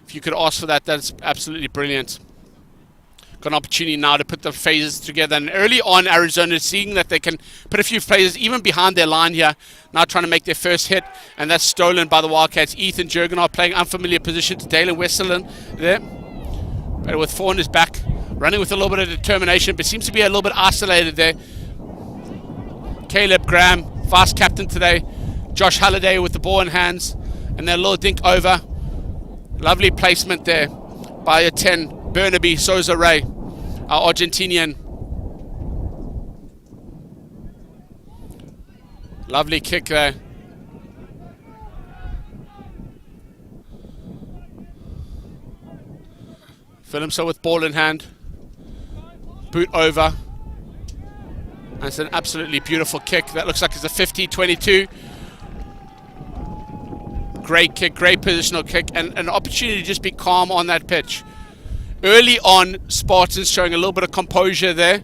If you could ask for that, that's absolutely brilliant. Got an opportunity now to put the phases together. And early on, Arizona seeing that they can put a few phases even behind their line here. Now trying to make their first hit. And that's stolen by the Wildcats. Ethan Jurgenau playing unfamiliar position to Dalen Westerlund there. But with 4 on his back. Running with a little bit of determination, but seems to be a little bit isolated there. Caleb Graham, vice captain today. Josh Halliday with the ball in hands. And then a little dink over. Lovely placement there by a 10. Burnaby Souza Ray, our Argentinian. Lovely kick there. Philipson with ball in hand. Boot over. And it's an absolutely beautiful kick. That looks like it's a 50-22. Great kick, great positional kick, and an opportunity to just be calm on that pitch. Early on, Spartans showing a little bit of composure there.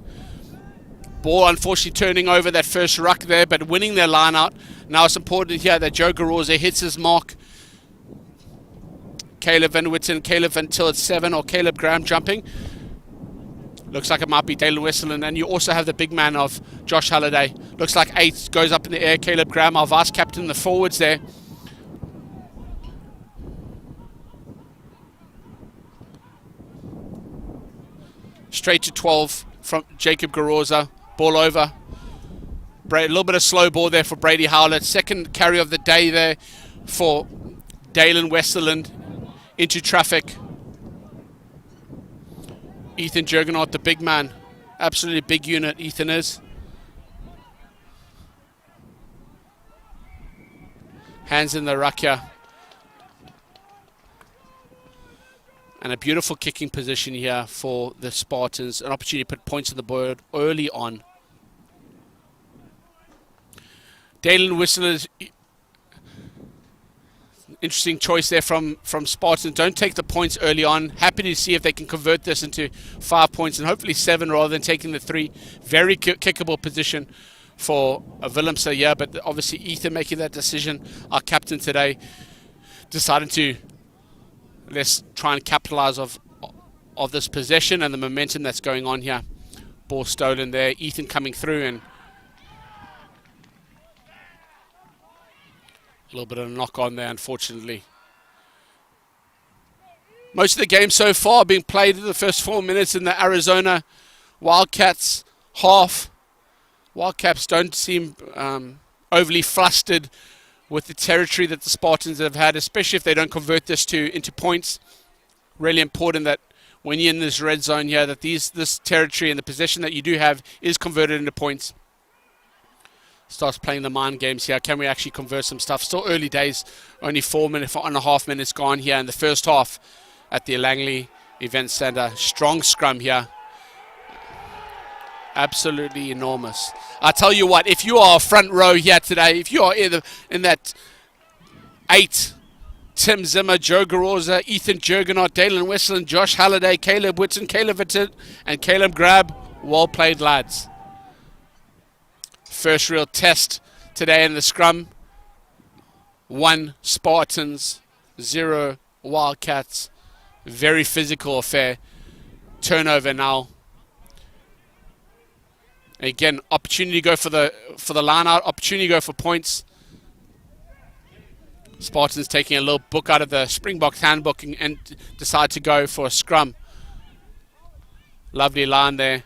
Ball unfortunately turning over that first ruck there, but winning their line out. Now it's important here that Joe Garoza hits his mark. Caleb Van Witten, Caleb Van Til at 7, or Caleb Graham jumping. Looks like it might be Dalen Westerlund, and you also have the big man of Josh Halliday. Looks like 8 goes up in the air. Caleb Graham, our vice captain, the forwards there. Straight to 12 from Jacob Garoza. Ball over. A little bit of slow ball there for Brady Howlett. Second carry of the day there for Dalen Westerlund into traffic. Ethan Jurgenau, the big man. Absolutely big unit, Ethan is. Hands in the ruck here. And a beautiful kicking position here for the Spartans. An opportunity to put points on the board early on. Dalen Whistler's interesting choice there from Spartans. Don't take the points early on. Happy to see if they can convert this into 5 points and hopefully 7 rather than taking the 3. Very kickable position for Willemse here, but obviously Ethan making that decision. Our captain today decided to let's try and capitalize of this possession and the momentum that's going on here. Ball stolen there. Ethan coming through and a little bit of a knock on there, unfortunately. Most of the game so far being played in the first 4 minutes in the Arizona Wildcats half. Wildcats don't seem overly flustered with the territory that the Spartans have had, especially if they don't convert this into points. Really important that when you're in this red zone here, that this territory and the possession that you do have is converted into points. Starts playing the mind games here. Can we actually convert some stuff? Still early days. Only 4.5 minutes gone here in the first half at the Langley Events Centre. Strong scrum here. Absolutely enormous. I tell you what, if you are front row here today, if you are in that 8, Tim Zimmer, Joe Garoza, Ethan Jurgenau, Dalen Westerlund, Josh Halliday, Caleb Whitten, Caleb Vitted, and Caleb Grab, well played, lads. First real test today in the scrum. 1 Spartans, 0 Wildcats. Very physical affair. Turnover now. Again, opportunity to go for the line out, opportunity to go for points. Spartans taking a little book out of the Springboks handbook and decide to go for a scrum. Lovely line there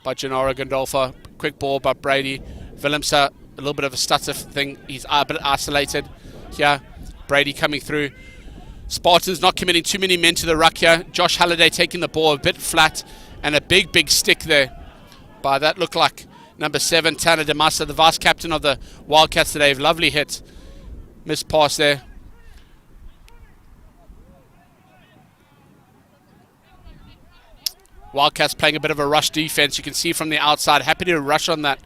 by Gennaro Gondolfa. Quick ball by Brady. Willemse, a little bit of a stutter thing. He's a bit isolated here. Brady coming through. Spartans not committing too many men to the ruck here. Josh Halliday taking the ball a bit flat and a big stick there. By that looked like number 7, Tanner DeMassa, the vice captain of the Wildcats today. Lovely hit. Missed pass there. Wildcats playing a bit of a rush defense. You can see from the outside. Happy to rush on that.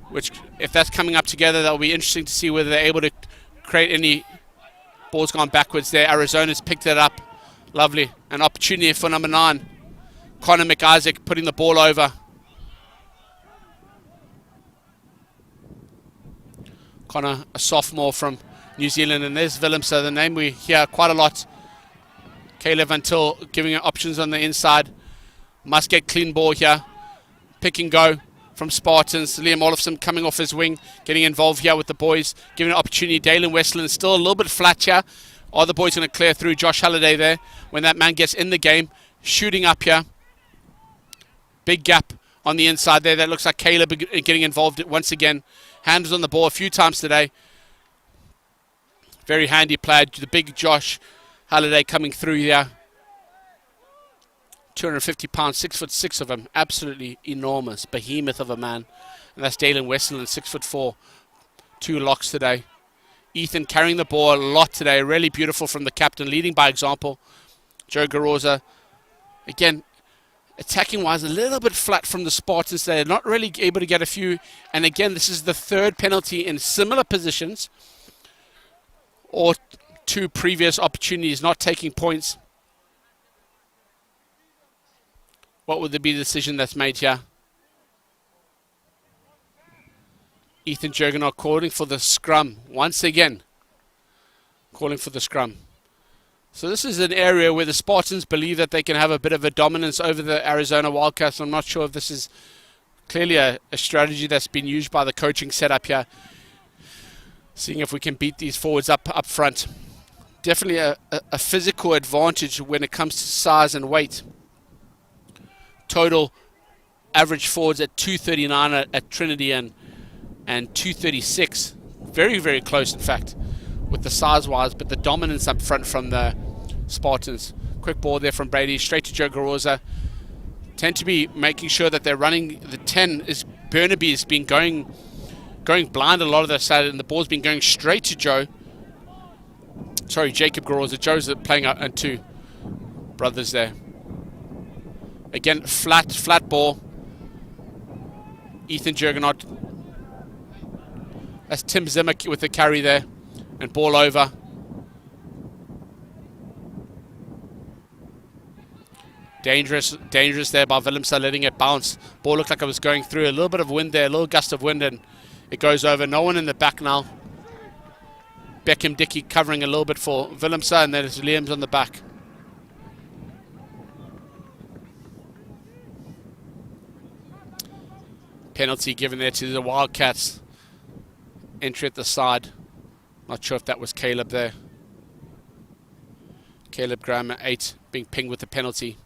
Which, if that's coming up together, that'll be interesting to see whether they're able to create any balls gone backwards there. Arizona's picked it up. Lovely. An opportunity for number 9. Connor McIsaac putting the ball over. Connor, a sophomore from New Zealand. And there's Willemse, the name we hear quite a lot. Caleb until giving it options on the inside. Must get clean ball here. Pick and go from Spartans. Liam Olofsson coming off his wing, getting involved here with the boys, giving an opportunity. Dalen Westland still a little bit flat here. Are the boys going to clear through? Josh Halliday there when that man gets in the game. Shooting up here. Big gap on the inside there. That looks like Caleb getting involved once again. Hands on the ball a few times today. Very handy player. The big Josh Halliday coming through here. 250 pounds, 6'6" of him. Absolutely enormous. Behemoth of a man. And that's Dalen Westland, 6'4". 2 locks today. Ethan carrying the ball a lot today. Really beautiful from the captain, leading by example. Joe Garoza. Again, attacking-wise, a little bit flat from the Spartans. They're not really able to get a few. And again, this is the 3rd penalty in similar positions. Or 2 previous opportunities not taking points. What would be the decision that's made here? Ethan Jurgenot calling for the scrum once again. Calling for the scrum. So this is an area where the Spartans believe that they can have a bit of a dominance over the Arizona Wildcats. I'm not sure if this is clearly a strategy that's been used by the coaching setup here. Seeing if we can beat these forwards up front. Definitely a physical advantage when it comes to size and weight. Total average forwards at 239 at Trinity and 236. Very, very close, in fact, with the size-wise, but the dominance up front from the Spartans. Quick ball there from Brady, straight to Joe Garoza. Tend to be making sure that they're running. The 10 is Burnaby has been going blind a lot of the side, and the ball's been going straight to Joe. Sorry, Jacob Garoza. Joe's playing out and 2 brothers there. Again, flat ball. Ethan Jurgenot. That's Tim Zimmer with the carry there. And ball over. Dangerous there by Willemse, letting it bounce. Ball looked like it was going through. A little bit of wind there, a little gust of wind, and it goes over. No one in the back now. Beckham Dickey covering a little bit for Willemse, and then it's Liam's on the back. Penalty given there to the Wildcats. Entry at the side. Not sure if that was Caleb there. Caleb Graham at 8 being pinged with the penalty.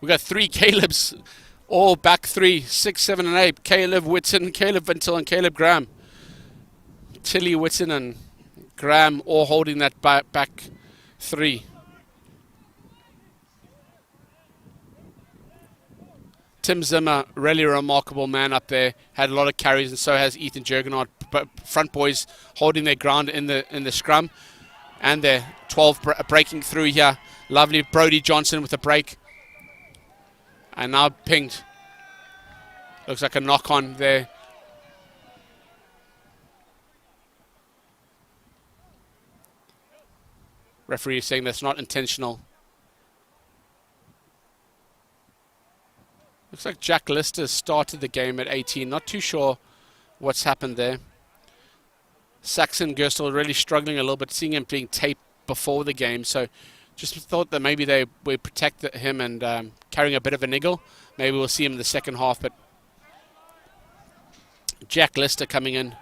We've got 3 Calebs, all back 3, 6, 7 and 8. Caleb Whitton, Caleb Vintel and Caleb Graham. Tilly, Whitton and Graham all holding that back 3. Tim Zimmer, really remarkable man up there. Had a lot of carries, and so has Ethan Jurgenot. But front boys holding their ground in the scrum. And they're 12 breaking through here. Lovely Brody Johnson with a break. And now pinged. Looks like a knock on there. Referee is saying that's not intentional. Looks like Jack Lister started the game at 18. Not too sure what's happened there. Saxon Gerstel really struggling a little bit, seeing him being taped before the game. So just thought that maybe they would protect him and carrying a bit of a niggle. Maybe we'll see him in the second half. But Jack Lister coming in.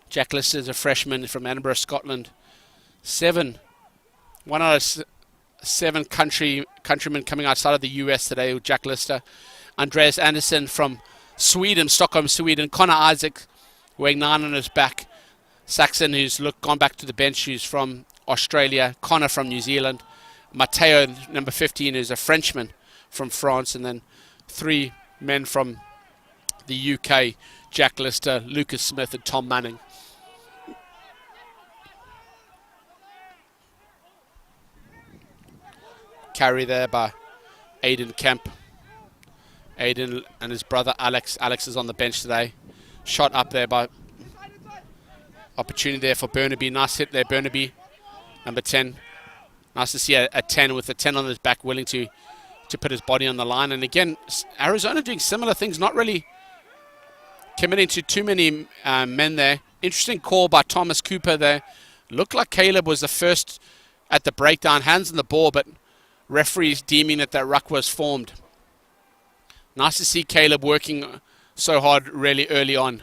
Jack Lister is a freshman from Edinburgh, Scotland. 1 out of 7 countrymen coming outside of the US today with Jack Lister. Andreas Andersson from Sweden, Stockholm, Sweden. Connor Isaac weighing 9 on his back. Saxon, who's gone back to the bench, who's from Australia. Connor from New Zealand. Matteo, number 15, who's a Frenchman from France. And then 3 men from the UK. Jack Lister, Lucas Smith and Tom Manning. Carry there by Aidan Kemp. Aidan and his brother Alex. Alex is on the bench today. Shot up there by... Opportunity there for Burnaby. Nice hit there, Burnaby. Number 10. Nice to see a 10 with a 10 on his back, willing to put his body on the line. And again, Arizona doing similar things. Not really committing to too many men there. Interesting call by Thomas Cooper there. Looked like Caleb was the first at the breakdown, hands on the ball, but referees deeming that ruck was formed. Nice to see Caleb working so hard really early on.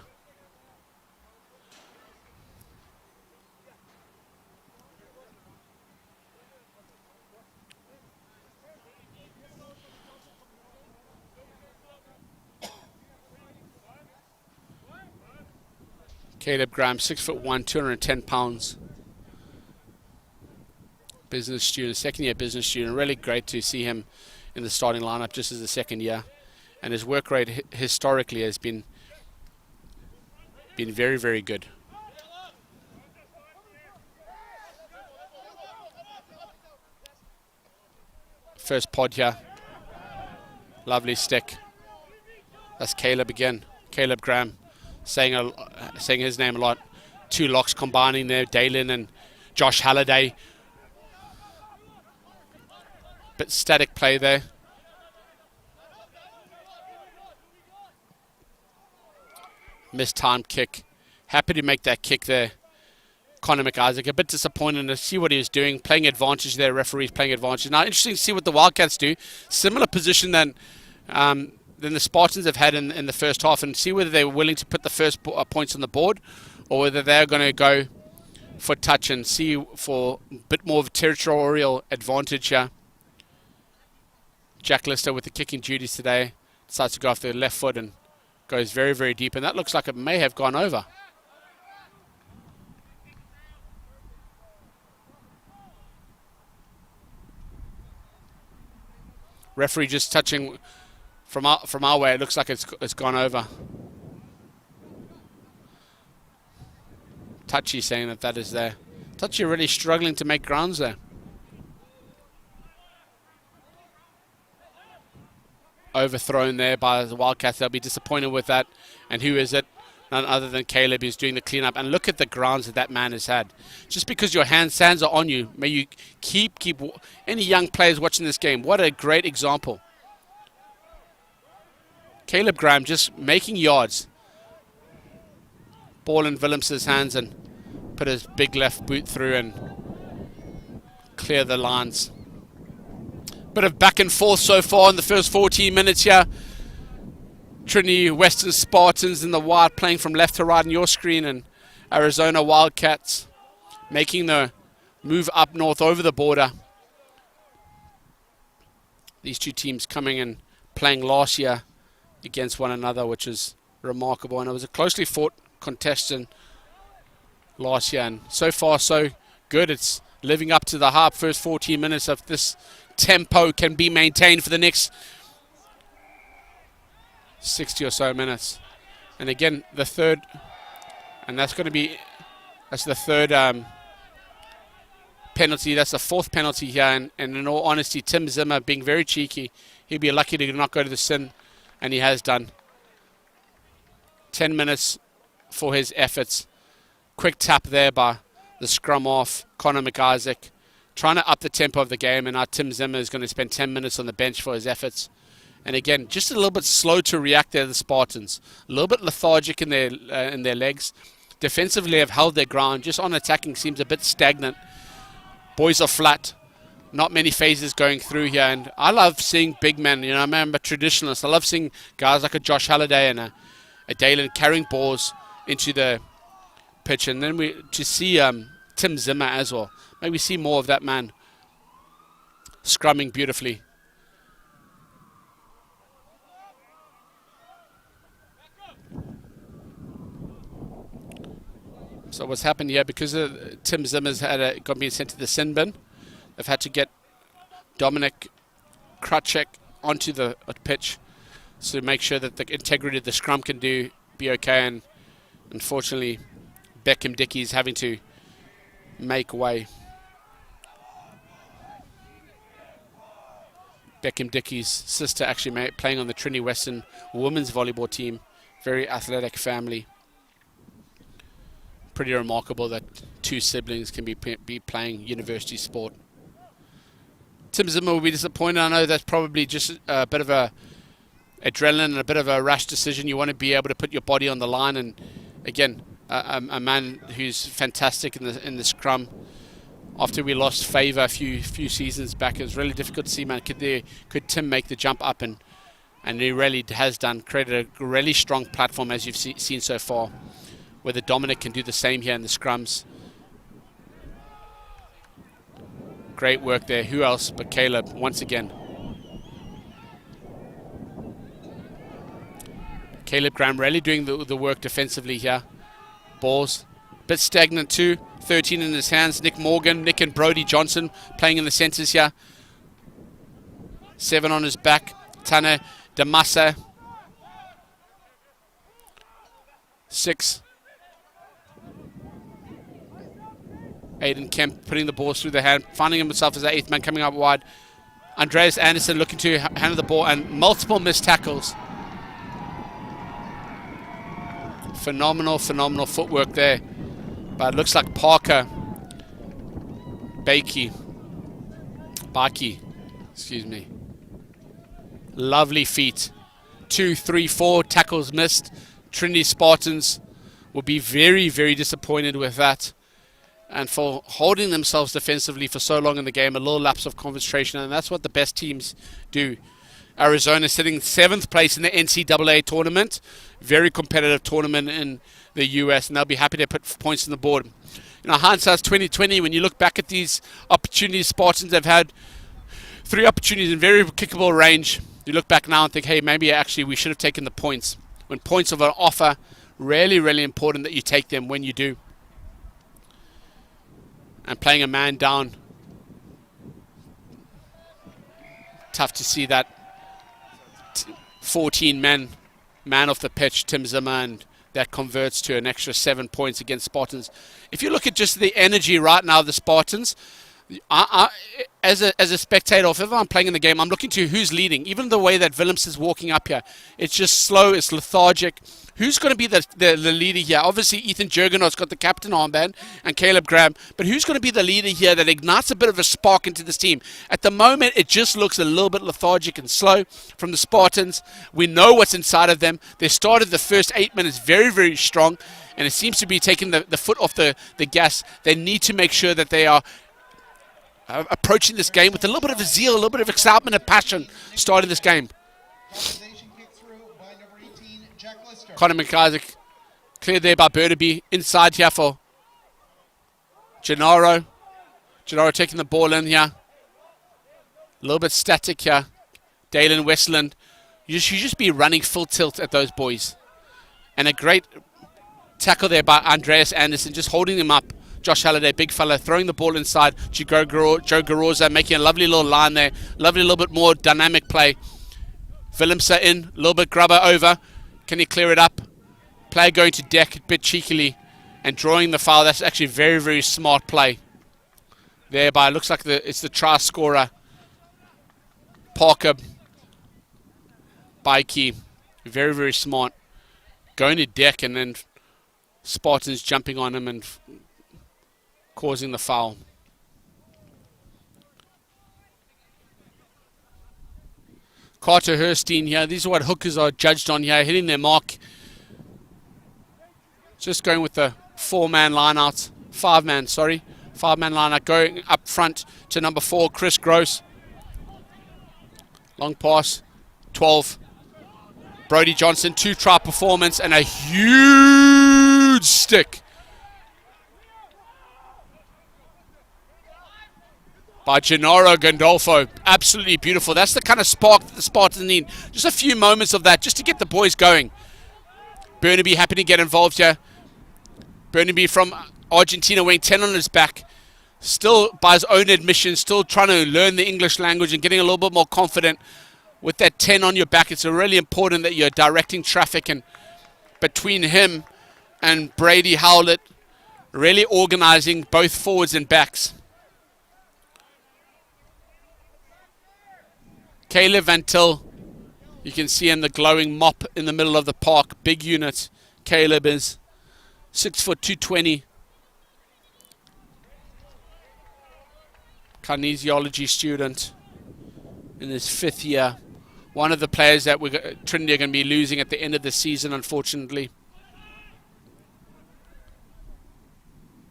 Caleb Graham, 6'1", 210 pounds. Business student, second year business student. Really great to see him in the starting lineup just as a second year. And his work rate historically has been very, very good. First pod here. Lovely stick. That's Caleb again. Caleb Graham. Saying his name a lot. Two locks combining there, Dalen and Josh Halliday. Bit static play there. Missed time kick. Happy to make that kick there. Connor McIsaac, a bit disappointed to see what he was doing. Playing advantage there, referees playing advantage. Now, interesting to see what the Wildcats do. Similar position than the Spartans have had in the first half, and see whether they're willing to put the first points on the board or whether they're going to go for touch and see for a bit more of a territorial advantage here. Jack Lister with the kicking duties today decides to go off the left foot and goes very, very deep, and that looks like it may have gone over. Referee just touching from our way. It looks like it's gone over. Touchy saying that is there. Touchy really struggling to make grounds there. Overthrown there by the Wildcats. They'll be disappointed with that. And who is it? None other than Caleb, who's doing the cleanup. And look at the grounds that man has had. Just because your hands are on you, may you keep any young players watching this game. What a great example. Caleb Graham just making yards. Ball in Willems's hands and put his big left boot through and clear the lines. Bit of back and forth so far in the first 14 minutes here. Trinity Western Spartans in the wide playing from left to right on your screen, and Arizona Wildcats making the move up north over the border. These two teams coming and playing last year against one another, which is remarkable, and it was a closely fought contestant last year, and so far so good. It's living up to the hype. First 14 minutes of this tempo can be maintained for the next 60 or so minutes. And again, the third, and that's the third penalty. That's the fourth penalty here, and in all honesty, Tim Zimmer being very cheeky. He'd be lucky to not go to the sin, and he has done. 10 minutes for his efforts. Quick tap there by the scrum off, Connor McIsaac, trying to up the tempo of the game, and now Tim Zimmer is going to spend 10 minutes on the bench for his efforts. And again, just a little bit slow to react there, the Spartans. A little bit lethargic in their legs. Defensively have held their ground. Just on attacking seems a bit stagnant. Boys are flat. Not many phases going through here. And I love seeing big men. You know, I'm a traditionalist. I love seeing guys like a Josh Halliday and a Dalen carrying balls into the pitch. And then to see Tim Zimmer as well. Maybe see more of that man scrumming beautifully. So what's happened here, because Tim Zimmer's got being sent to the sin bin, they've had to get Dominic Krutchek onto the pitch to make sure that the integrity of the scrum can be okay. And unfortunately, Beckham Dickey's having to make way. Beckham Dickey's sister actually playing on the Trinity Western women's volleyball team. Very athletic family. Pretty remarkable that two siblings can be playing university sport. Tim Zimmer will be disappointed. I know that's probably just a bit of a adrenaline and a bit of a rash decision. You want to be able to put your body on the line. And again, a man who's fantastic in the scrum. After we lost Favour a few seasons back, it was really difficult to see, man, could Tim make the jump up, and he really has done. Created a really strong platform, as you've seen so far, whether Dominic can do the same here in the scrums. Great work there. Who else but Caleb once again. Caleb Graham really doing the work defensively here. Balls, bit stagnant too. 13 in his hands. Nick Morgan, Nick and Brody Johnson playing in the centres here. 7 on his back. Tana Damasa. 6. Aiden Kemp putting the balls through the hand, finding himself as the 8th man coming up wide. Andreas Anderson looking to handle the ball, and multiple missed tackles. Phenomenal footwork there. But it looks like Parker Bakey, excuse me. Lovely feet. 2, 3, 4 tackles missed. Trinity Spartans will be very, very disappointed with that. And for holding themselves defensively for so long in the game, a little lapse of concentration, and that's what the best teams do. Arizona sitting 7th place in the NCAA tournament. Very competitive tournament in the US, and they'll be happy to put points on the board. You know, hindsight's 2020. When you look back at these opportunities, Spartans have had 3 opportunities in very kickable range. You look back now and think, hey, maybe actually we should have taken the points. When points are on offer, really, really important that you take them when you do. And playing a man down. Tough to see that 14 man off the pitch, Tim Zimmer, and that converts to an extra 7 points against Spartans. If you look at just the energy right now of the Spartans, as a spectator, if ever I'm playing in the game, I'm looking to who's leading. Even the way that Willems is walking up here, it's just slow, it's lethargic. Who's going to be the leader here? Obviously, Ethan Jurgenot's got the captain armband, and Caleb Graham. But who's going to be the leader here that ignites a bit of a spark into this team? At the moment, it just looks a little bit lethargic and slow from the Spartans. We know what's inside of them. They started the first 8 minutes very, very strong, and it seems to be taking the foot off the gas. They need to make sure that they are approaching this game with a little bit of a zeal, a little bit of excitement and passion starting this game. Conor McIsaac cleared there by Burnaby. Inside here for Gennaro. Gennaro taking the ball in here. A little bit static here. Dalen Westland. You should just be running full tilt at those boys. And a great tackle there by Andreas Anderson, just holding him up. Josh Halliday, big fella, throwing the ball inside. Joe Garoza making a lovely little line there. Lovely little bit more dynamic play. Willemse in, a little bit grubber over. Can he clear it up? Player going to deck a bit cheekily and drawing the foul. That's actually very, very smart play. Thereby, looks like it's the try scorer, Parker Bakey. Very, very smart. Going to deck and then Spartans jumping on him and causing the foul. Carter Herstein here. These are what hookers are judged on here, hitting their mark. Just going with the 5-man line out, going up front to number 4, Chris Gross. Long pass, 12. Brody Johnson, 2-try performance and a huge stick by Gennaro Gandolfo. Absolutely beautiful. That's the kind of spark that the Spartans need. Just a few moments of that just to get the boys going. Burnaby happy to get involved here. Burnaby from Argentina weighing 10 on his back. Still, by his own admission, still trying to learn the English language and getting a little bit more confident. With that 10 on your back, it's really important that you're directing traffic, and between him and Brady Howlett, really organizing both forwards and backs. Caleb Van Til, you can see him, the glowing mop in the middle of the park. Big unit. Caleb is 6 foot 220. Kinesiology student in his 5th year One of the players that Trinity are going to be losing at the end of the season, unfortunately.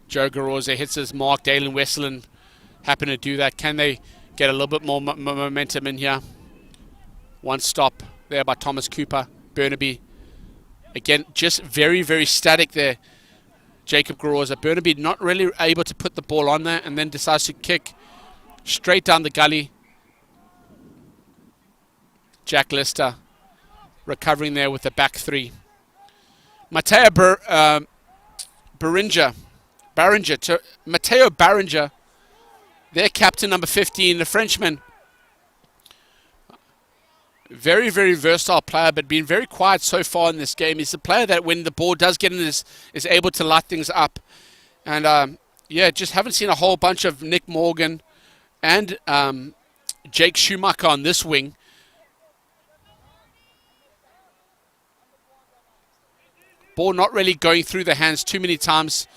Joe Garoza hits his mark. Dalen Westland happen to do that. Can they get a little bit more momentum in here? One stop there by Thomas Cooper. Burnaby, again, just very, very static there. Jacob Garoza. Burnaby not really able to put the ball on there, and then decides to kick straight down the gully. Jack Lister recovering there with the back three. Matteo Barringer, Matteo Barringer, their captain, number 15, the Frenchman. Very, very versatile player, but been very quiet so far in this game. He's a player that when the ball does get in is able to light things up. And yeah, just haven't seen a whole bunch of Nick Morgan and Jake Schumacher on this wing. Ball not really going through the hands too many times.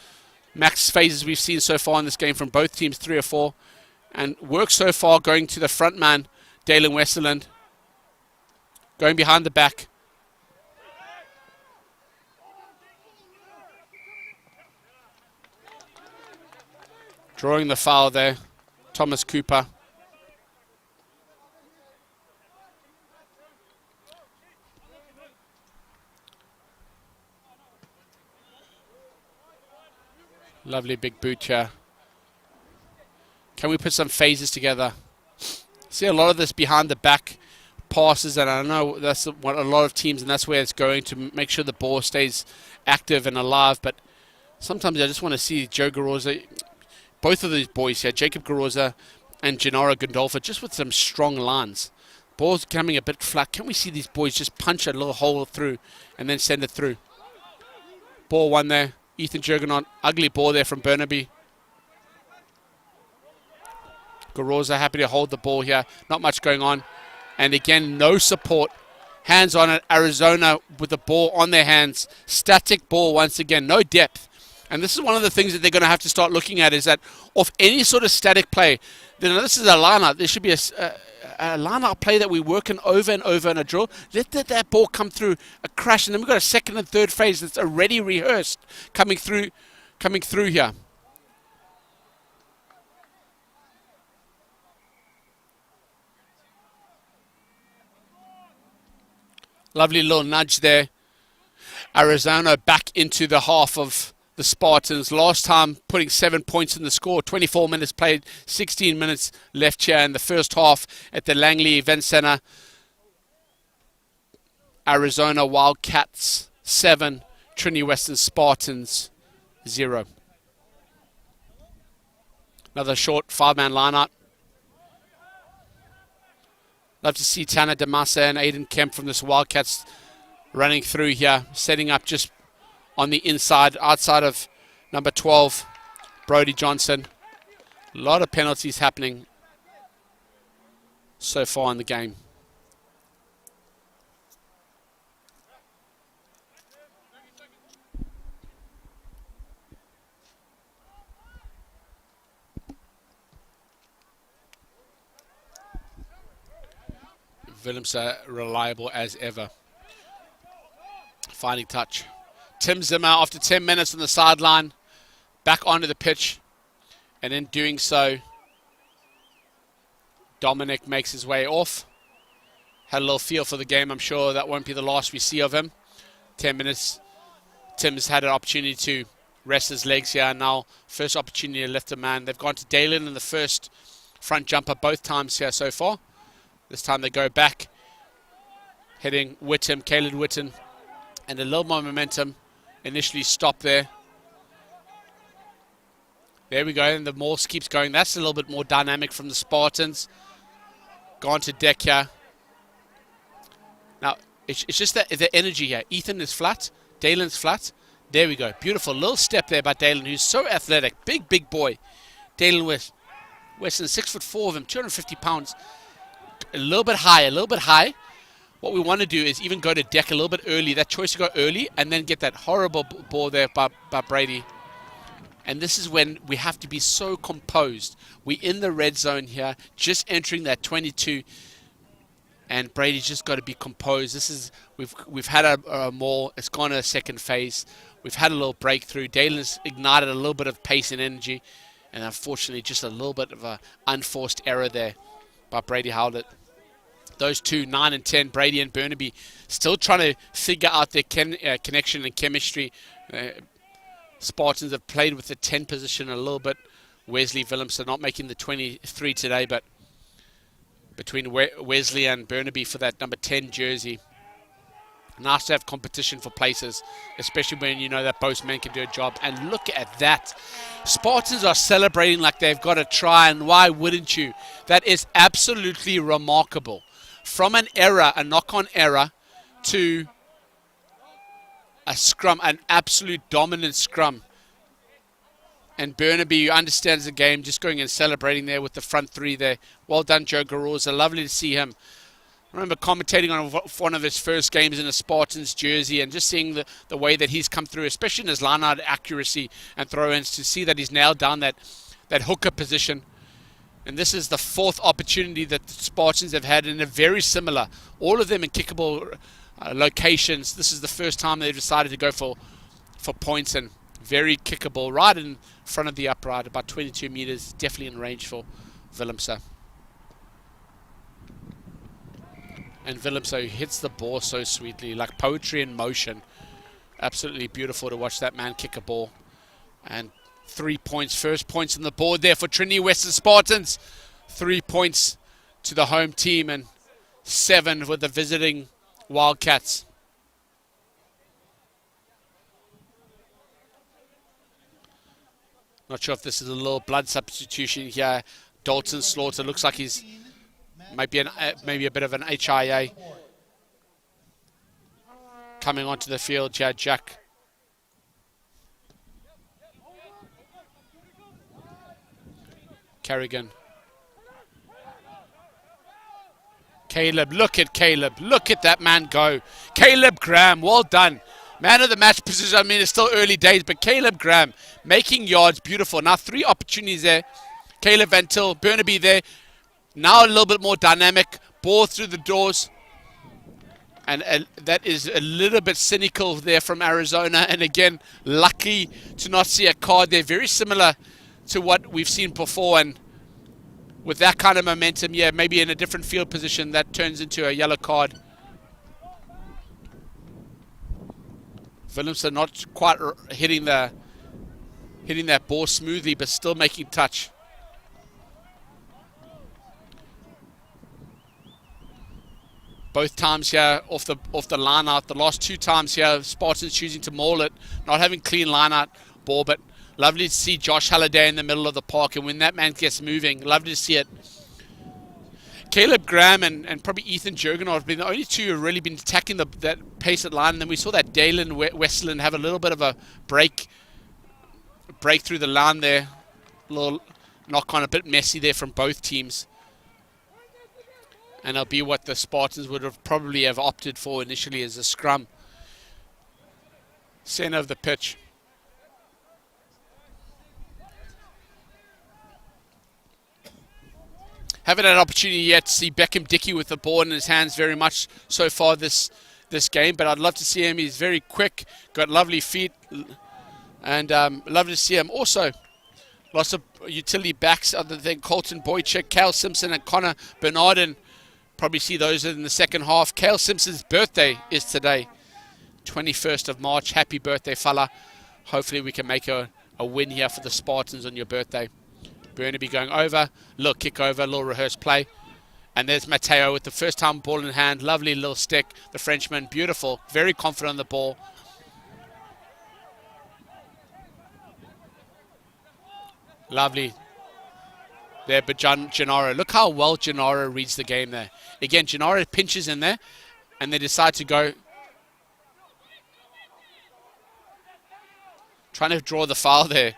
Max phases we've seen so far in this game from both teams, 3 or 4. And work so far going to the front man, Dalen Westerland. Going behind the back. Drawing the foul there, Thomas Cooper. Lovely big boot here. Can we put some phases together? See a lot of this behind the back passes, and I know that's what a lot of teams, and that's where it's going to make sure the ball stays active and alive. But sometimes I just want to see Joe Garoza, both of these boys here, Jacob Garoza and Gennaro Gondolfa, just with some strong lines. Ball's coming a bit flat. Can we see these boys just punch a little hole through and then send it through? Ball one there. Ethan Jurgenot, ugly ball there from Burnaby. Garoza happy to hold the ball here. Not much going on. And again, no support. Hands on it. Arizona with the ball on their hands. Static ball once again. No depth. And this is one of the things that they're going to have to start looking at, is that off any sort of static play, then this is a line-out. There should be a line-out play that we're working over and over in a drill. Let that ball come through a crash, and then we've got a second and third phase that's already rehearsed coming through here. Lovely little nudge there. Arizona back into the half of the Spartans. Last time putting 7 points in the score. 24 minutes played, 16 minutes left here in the first half at the Langley Events Centre. Arizona Wildcats 7, Trinity Western Spartans 0. Another short 5-man line-out. Love to see Tanner Damasa and Aiden Kemp from this Wildcats running through here, setting up just on the inside, outside of number 12, Brody Johnson. A lot of penalties happening so far in the game. Willems are reliable as ever. Finding touch. Tim Zimmer, after 10 minutes on the sideline, back onto the pitch. And in doing so, Dominic makes his way off. Had a little feel for the game. I'm sure that won't be the last we see of him. 10 minutes. Tim's had an opportunity to rest his legs here. Now, first opportunity to lift a man. They've gone to Dalen in the first front jumper both times here so far. This time they go back, heading Whittam, Caleb Whittam, and a little more momentum. Initially stopped there. There we go, and the Morse keeps going. That's a little bit more dynamic from the Spartans. Gone to deck here. Now, it's just that the energy here. Ethan is flat. Dalen's flat. There we go. Beautiful little step there by Dalen, who's so athletic. Big, big boy. Dalen Weston, 6'4" of him, 250 pounds. A little bit high. What we want to do is even go to deck a little bit early. That choice to go early and then get that horrible ball there by Brady. And this is when we have to be so composed. We're in the red zone here, just entering that 22. and Brady's just got to be composed. We've had a more. It's gone to a second phase. We've had a little breakthrough. Dalen's ignited a little bit of pace and energy, and unfortunately just a little bit of a unforced error there by Brady Howlett. Those two, 9 and 10, Brady and Burnaby, still trying to figure out their connection and chemistry. Spartans have played with the 10 position a little bit. Wesley Willemse not making the 23 today, but between Wesley and Burnaby for that number 10 jersey. Nice to have competition for places, especially when you know that both men can do a job. And look at that. Spartans are celebrating like they've got a try, and why wouldn't you? That is absolutely remarkable. From an error, a knock-on error, to a scrum, an absolute dominant scrum. And Burnaby, who understands the game, just going and celebrating there with the front three there. Well done, Joe Garoza. Lovely to see him. I remember commentating on one of his first games in a Spartans jersey and just seeing the way that he's come through, especially in his line-out accuracy and throw-ins, to see that he's nailed down that hooker position. And this is the fourth opportunity that the Spartans have had, and they're very similar. All of them in kickable locations. This is the first time they've decided to go for points, and very kickable right in front of the upright, about 22 meters, definitely in range for Willemse. And Willemse hits the ball so sweetly, like poetry in motion. Absolutely beautiful to watch that man kick a ball. And 3 points, first points on the board there for Trinity Western Spartans. 3 points to the home team and 7 with the visiting Wildcats. Not sure if this is a little blood substitution here. Dalton Slaughter looks like he's maybe a bit of an HIA coming onto the field. Yeah, Jack. Carrigan. Caleb, look at Caleb. Look at that man go. Caleb Graham, well done. Man of the match position. I mean, it's still early days, but Caleb Graham making yards, beautiful. Now 3 opportunities there. Caleb Van Til, Burnaby there. Now a little bit more dynamic. Ball through the doors. And that is a little bit cynical there from Arizona. And again, lucky to not see a card there. Very similar to what we've seen before. And with that kind of momentum, yeah, maybe in a different field position, that turns into a yellow card. Willemse not quite hitting that ball smoothly, but still making touch. Both times here off the line out. The last 2 times here, Spartans choosing to maul it, not having clean line out ball, but lovely to see Josh Halliday in the middle of the park, and when that man gets moving, lovely to see it. Caleb Graham and probably Ethan Jurgenov have been the only 2 who've really been attacking that pace at line. And then we saw that Dalen Westland have a little bit of a break through the line there. A little knock on, a bit messy there from both teams. And it'll be what the Spartans would have probably have opted for initially as a scrum. Center of the pitch. Haven't had an opportunity yet to see Beckham Dickey with the ball in his hands very much so far this game, but I'd love to see him. He's very quick, got lovely feet, and love to see him. Also, lots of utility backs other than Colton Boychuk, Cale Simpson, and Connor Bernard, and probably see those in the second half. Cale Simpson's birthday is today, 21st of March. Happy birthday, fella. Hopefully we can make a win here for the Spartans on your birthday. Burnaby going over, little kick over, little rehearsed play. And there's Mateo with the first time ball in hand. Lovely little stick. The Frenchman, beautiful. Very confident on the ball. Lovely. There, but Gennaro. Look how well Gennaro reads the game there. Again, Gennaro pinches in there, and they decide to go. Trying to draw the foul there.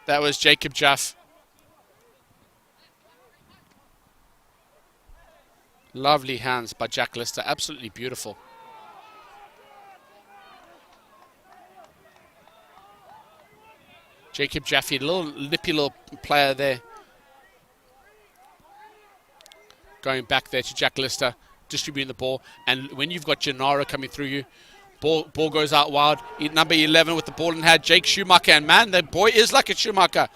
That was Jacob Jaff. Lovely hands by Jack Lister. Absolutely beautiful. Jacob Jaffe, a little lippy little player there. Going back there to Jack Lister. distributing the ball. And when you've got Gennaro coming through you, ball goes out wide. Number 11 with the ball in hand, Jake Schumacher. And man, the boy is like a Schumacher.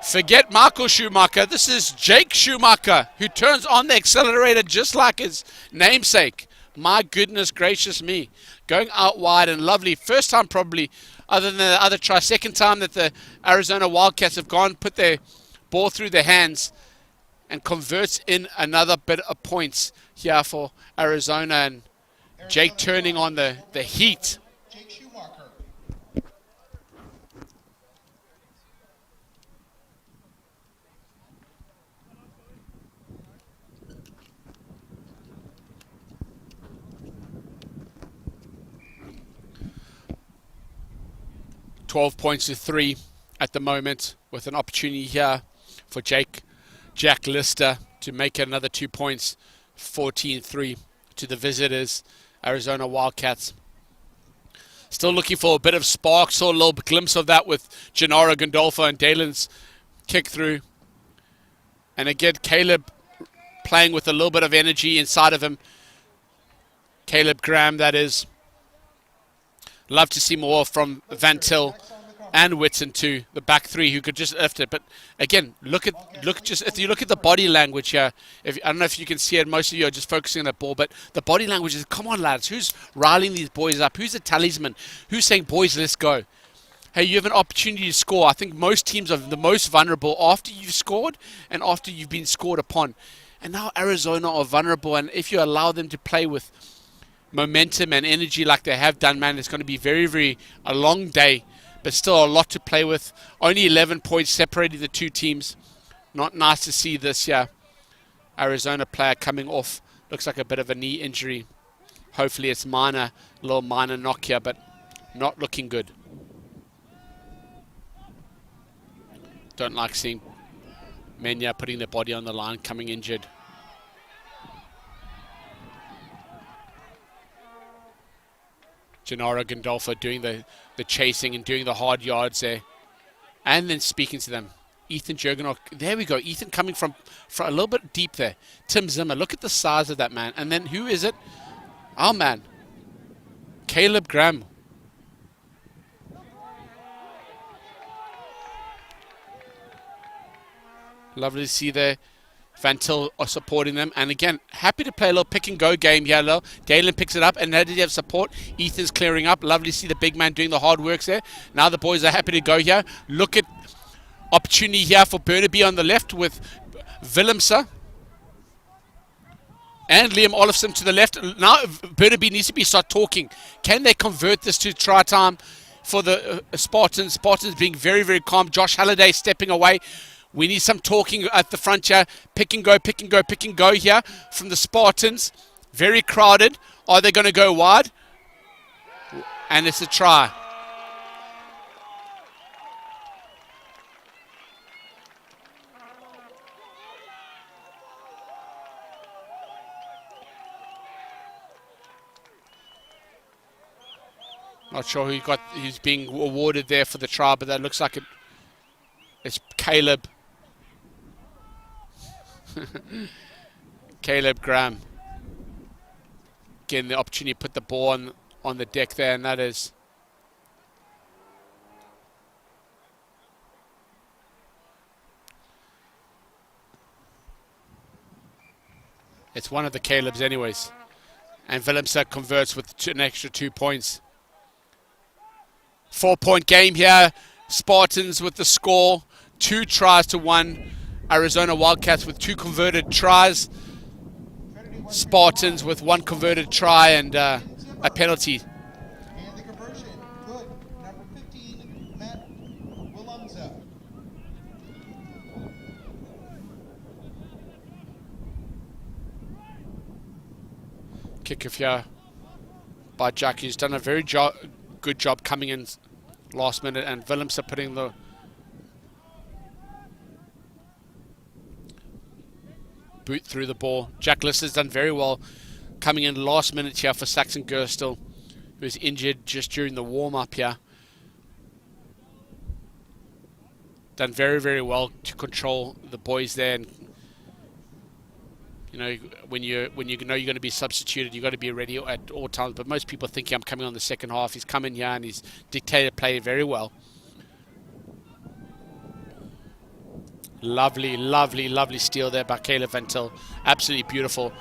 Forget Michael Schumacher. This is Jake Schumacher, who turns on the accelerator just like his namesake. My goodness gracious me. Going out wide and lovely. First time probably, other than the other try. Second time that the Arizona Wildcats have gone, put their ball through their hands and converts in another bit of points here for Arizona. And Jake turning on the heat. 12 points to 3 at the moment, with an opportunity here for Jack Lister to make another 2 points. 14-3 to the visitors, Arizona Wildcats. Still looking for a bit of spark. Saw a little glimpse of that with Gennaro Gandolfo and Dalen's kick through. And again, Caleb playing with a little bit of energy inside of him. Caleb Graham, that is. Love to see more from Van Til and Whitson too, the back three who could just lift it. But again, if you look at the body language here, I don't know if you can see it, most of you are just focusing on that ball, but the body language is, come on lads, who's riling these boys up? Who's the talisman? Who's saying, boys, let's go? Hey, you have an opportunity to score. I think most teams are the most vulnerable after you've scored and after you've been scored upon. And now Arizona are vulnerable, and if you allow them to play with momentum and energy like they have done, man, it's going to be a long day, but still a lot to play with. Only 11 points separating the two teams. Not nice to see this Arizona player coming off. Looks like a bit of a knee injury. Hopefully it's a little minor knock here, but not looking good. Don't like seeing Menya putting their body on the line, coming injured. Gennaro Gandolfo doing the chasing and doing the hard yards there. And then speaking to them. Ethan Jurgenok. There we go. Ethan coming from a little bit deep there. Tim Zimmer. Look at the size of that man. And then who is it? Our man. Caleb Graham. Lovely to see there. Van Til are supporting them. And again, happy to play a little pick and go game here. Dalen picks it up, and how did he have support? Ethan's clearing up. Lovely to see the big man doing the hard works there. Now the boys are happy to go here. Look at opportunity here for Burnaby on the left with Willemse. And Liam Olofsson to the left. Now Burnaby needs to start talking. Can they convert this to try time for the Spartans? Spartans being very, very calm. Josh Halliday stepping away. We need some talking at the front here. Pick and go, pick and go, pick and go here from the Spartans. Very crowded. Are they going to go wide? And it's a try. Not sure who's being awarded there for the try, but that looks like it's Caleb. Caleb Graham getting the opportunity to put the ball on the deck there, and that is it's one of the Calebs anyways. And Willemse converts with an extra 2 points. 4-point game here. Spartans with the score. 2 tries to 1. Arizona Wildcats with 2 converted tries. Spartans with 1 converted try and a penalty. And the conversion, good. Number 15, Matt Willemse. Kick-off here by Jack. He's done a very good job coming in last minute, and Willemse putting the boot through the ball. Jack Lister's done very well coming in last minute here for Saxon Gerstel, who was injured just during the warm-up here. Done very, very well to control the boys there and You know, when you know you're going to be substituted, you've got to be ready at all times. But most people think I'm coming on the second half. He's come in here and he's dictated play very well. Lovely, lovely, lovely steal there by Caleb Van Til. Absolutely beautiful.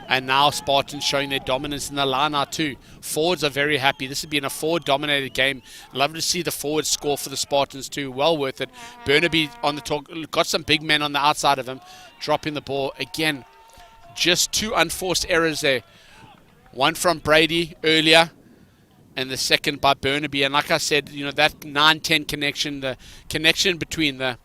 And now Spartans showing their dominance in the line out too. Forwards are very happy. This has been a forward-dominated game. Love to see the forwards score for the Spartans too. Well worth it. Burnaby on the talk. Got some big men on the outside of him. Dropping the ball. Again, just 2 unforced errors there. One from Brady earlier, and the second by Burnaby. And like I said, you know, that 9-10 connection, the connection between the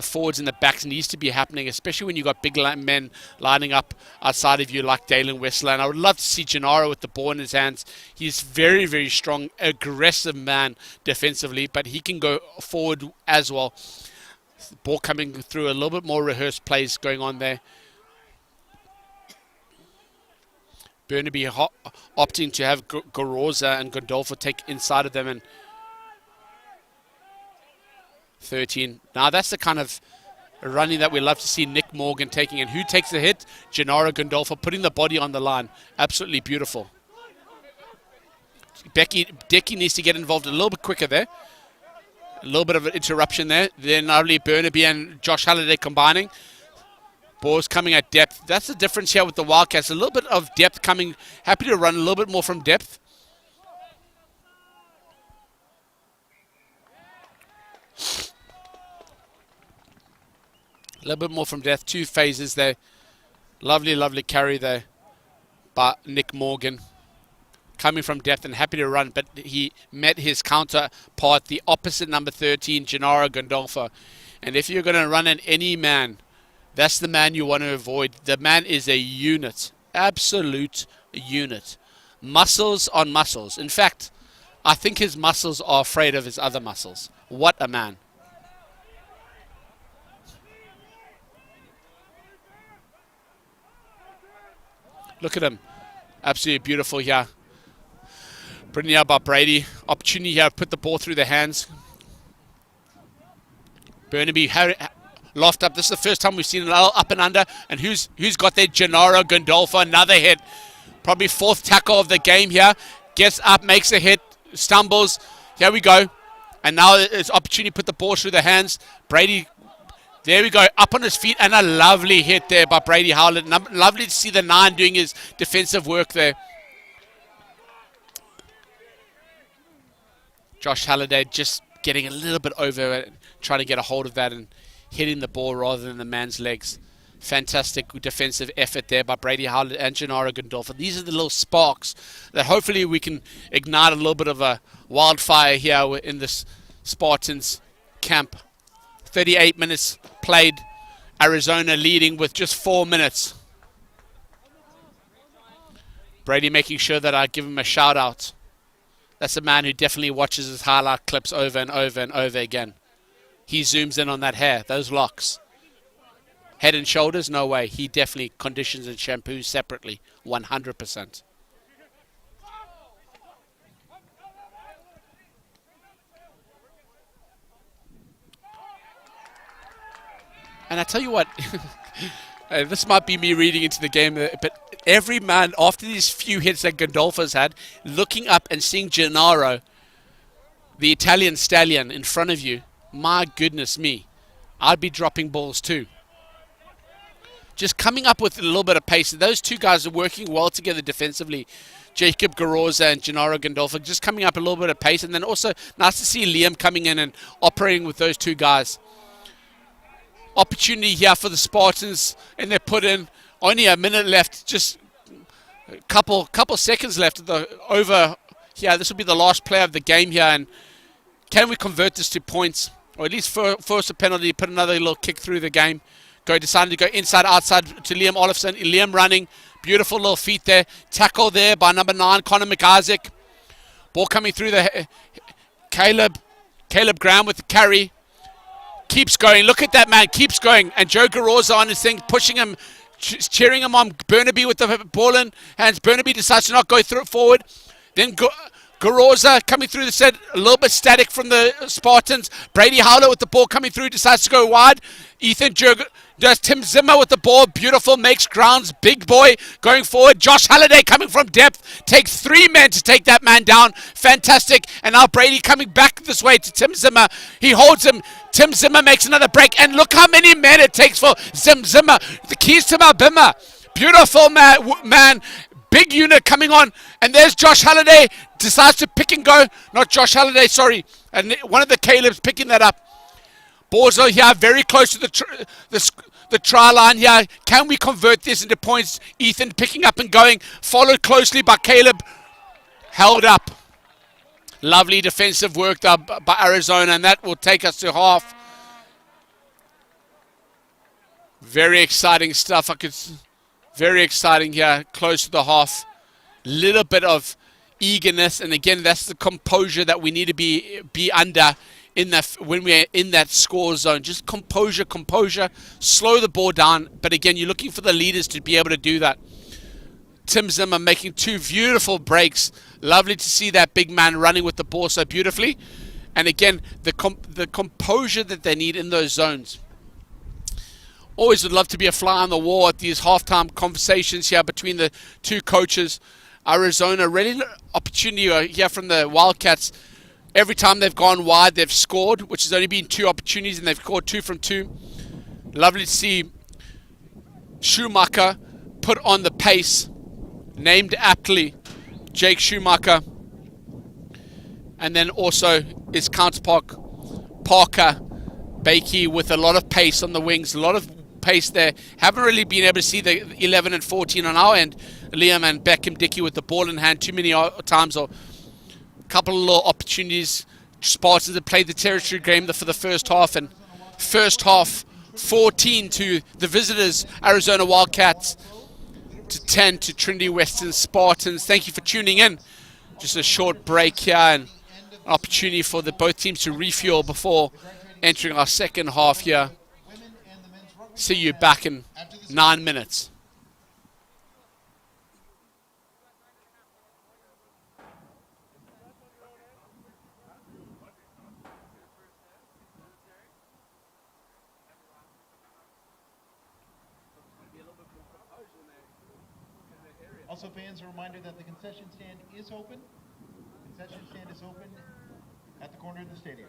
forwards and the backs needs to be happening, especially when you've got big men lining up outside of you like Dalen Westland. I would love to see Gennaro with the ball in his hands. He's very, very strong, aggressive man defensively, but he can go forward as well. Ball coming through, a little bit more rehearsed plays going on there. Burnaby opting to have Goroza and Gondolfa take inside of them, and 13. Now that's the kind of running that we love to see Nick Morgan taking. And who takes the hit? Gennaro Gondolfa, putting the body on the line. Absolutely beautiful. Decky needs to get involved a little bit quicker there. A little bit of an interruption there. Then only Burnaby and Josh Halliday combining. Ball's coming at depth. That's the difference here with the Wildcats. A little bit of depth coming. Happy to run a little bit more from depth. A little bit more from depth. 2 phases there. Lovely, lovely carry there by Nick Morgan. Coming from depth and happy to run, but he met his counterpart, the opposite number 13, Gennaro Gondolfa. And if you're going to run at any man, that's the man you want to avoid. The man is a unit. Absolute unit. Muscles on muscles. In fact, I think his muscles are afraid of his other muscles. What a man. Look at him. Absolutely beautiful here. Brilliant out by Brady. Opportunity here to put the ball through the hands. Burnaby loft up. This is the first time we've seen it up and under. And who's got there? Gennaro Gondolfa. Another hit. Probably 4th tackle of the game here. Gets up, makes a hit, stumbles. Here we go. And now it's opportunity to put the ball through the hands. Brady, there we go, up on his feet, and a lovely hit there by Brady Howlett. Lovely to see the 9 doing his defensive work there. Josh Halliday just getting a little bit over it, trying to get a hold of that and hitting the ball rather than the man's legs. Fantastic defensive effort there by Brady Howlett and Gennaro Gondolfa. These are the little sparks that hopefully we can ignite a little bit of a wildfire here in this Spartans camp. 38 minutes played. Arizona leading with just 4 minutes. Brady making sure that I give him a shout out. That's a man who definitely watches his highlight clips over and over and over again. He zooms in on that hair, those locks. Head and shoulders, no way. He definitely conditions and shampoos separately, 100%. And I tell you what, this might be me reading into the game, but every man, after these few hits that Gondolfa's had, looking up and seeing Gennaro, the Italian stallion, in front of you, my goodness me, I'd be dropping balls too. Just coming up with a little bit of pace. Those 2 guys are working well together defensively. Jacob Goroza and Gennaro Gondolfa just coming up a little bit of pace. And then also nice to see Liam coming in and operating with those 2 guys. Opportunity here for the Spartans, and they're put in. Only a minute left, just a couple seconds left of the over here. This will be the last play of the game here, and can we convert this to points, or at least force a penalty, put another little kick through the game? Decided to go inside, outside to Liam Olofsson. Liam running, beautiful little feet there. Tackle there by number 9, Connor McIsaac. Ball coming through the Caleb Graham with the carry. Keeps going. Look at that man. Keeps going. And Joe Garoza on his thing, pushing him, cheering him on. Burnaby with the ball in hands. Burnaby decides to not go through forward. Then Garoza coming through the set, a little bit static from the Spartans. Brady Howler with the ball coming through, decides to go wide. Ethan Jurg does Tim Zimmer with the ball, beautiful, makes grounds, big boy going forward. Josh Halliday coming from depth, takes 3 men to take that man down, fantastic. And now Brady coming back this way to Tim Zimmer. He holds him. Tim Zimmer makes another break, and look how many men it takes for Zimmer. The keys to Mabima. Beautiful man. Big unit coming on, and there's Josh Halliday, decides to pick and go. Not Josh Halliday, sorry. And one of the Caleb's picking that up. Borzo here, very close to the try line here. Can we convert this into points? Ethan picking up and going, followed closely by Caleb. Held up. Lovely defensive work by Arizona, and that will take us to half. Very exciting stuff. Very exciting here, close to the half. Little bit of eagerness, and again, that's the composure that we need to be under in that when we're in that score zone. Just composure, slow the ball down. But again, you're looking for the leaders to be able to do that. Tim Zimmer making 2 beautiful breaks. Lovely to see that big man running with the ball so beautifully. And again, the composure that they need in those zones. Always would love to be a fly on the wall at these halftime conversations here between the 2 coaches. Arizona, really opportunity here from the Wildcats. Every time they've gone wide, they've scored, which has only been 2 opportunities, and they've scored 2 from 2. Lovely to see Schumacher put on the pace, named aptly Jake Schumacher. And then also his counterpart, Parker Bakey, with a lot of pace on the wings, a lot of pace there. Haven't really been able to see the 11 and 14 on our end. Liam and Beckham Dickey with the ball in hand too many times, or a couple of little opportunities. Spartans have played the territory game for the first half, and first half 14 to the visitors, Arizona Wildcats, to 10 to Trinity Western Spartans. Thank you for tuning in. Just a short break here and an opportunity for both teams to refuel before entering our second half here. See you back in 9 minutes. Also, fans, a reminder that the concession stand is open. Concession stand is open at the corner of the stadium.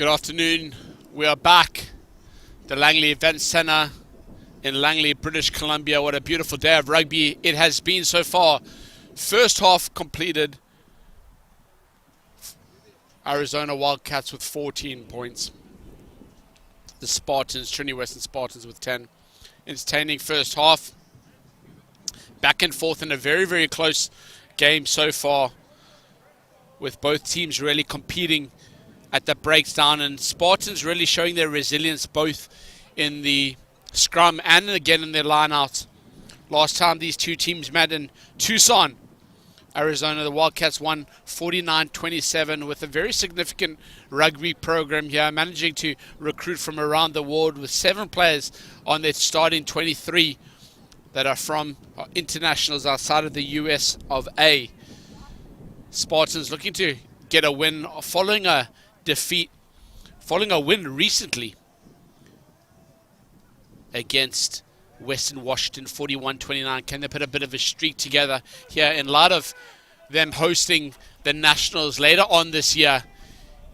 Good afternoon. We are back. The Langley Events Centre in Langley, British Columbia. What a beautiful day of rugby it has been so far. First half completed. Arizona Wildcats with 14 points. The Spartans, Trinity Western Spartans with 10. Entertaining first half. Back and forth in a very, very close game so far, with both teams really competing at the breakdown, and Spartans really showing their resilience both in the scrum and again in their line-out. Last time these two teams met in Tucson, Arizona, the Wildcats won 49-27 with a very significant rugby program here, managing to recruit from around the world with 7 players on their starting 23 that are from internationals outside of the US of A. Spartans looking to get a win following a win recently against Western Washington 41-29. Can they put a bit of a streak together here in light of them hosting the Nationals later on this year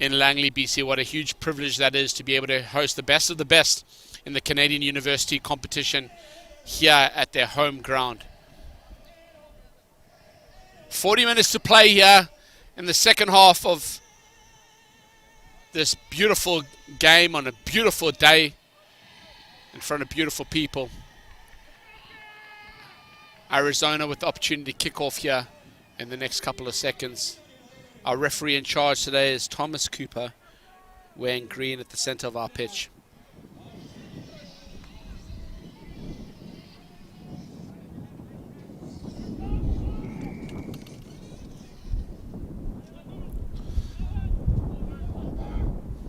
in Langley, BC? What a huge privilege that is to be able to host the best of the best in the Canadian University competition here at their home ground. 40 minutes to play here in the second half of this beautiful game on a beautiful day in front of beautiful people. Arizona with the opportunity to kick off here in the next couple of seconds. Our referee in charge today is Thomas Cooper, wearing green at the center of our pitch.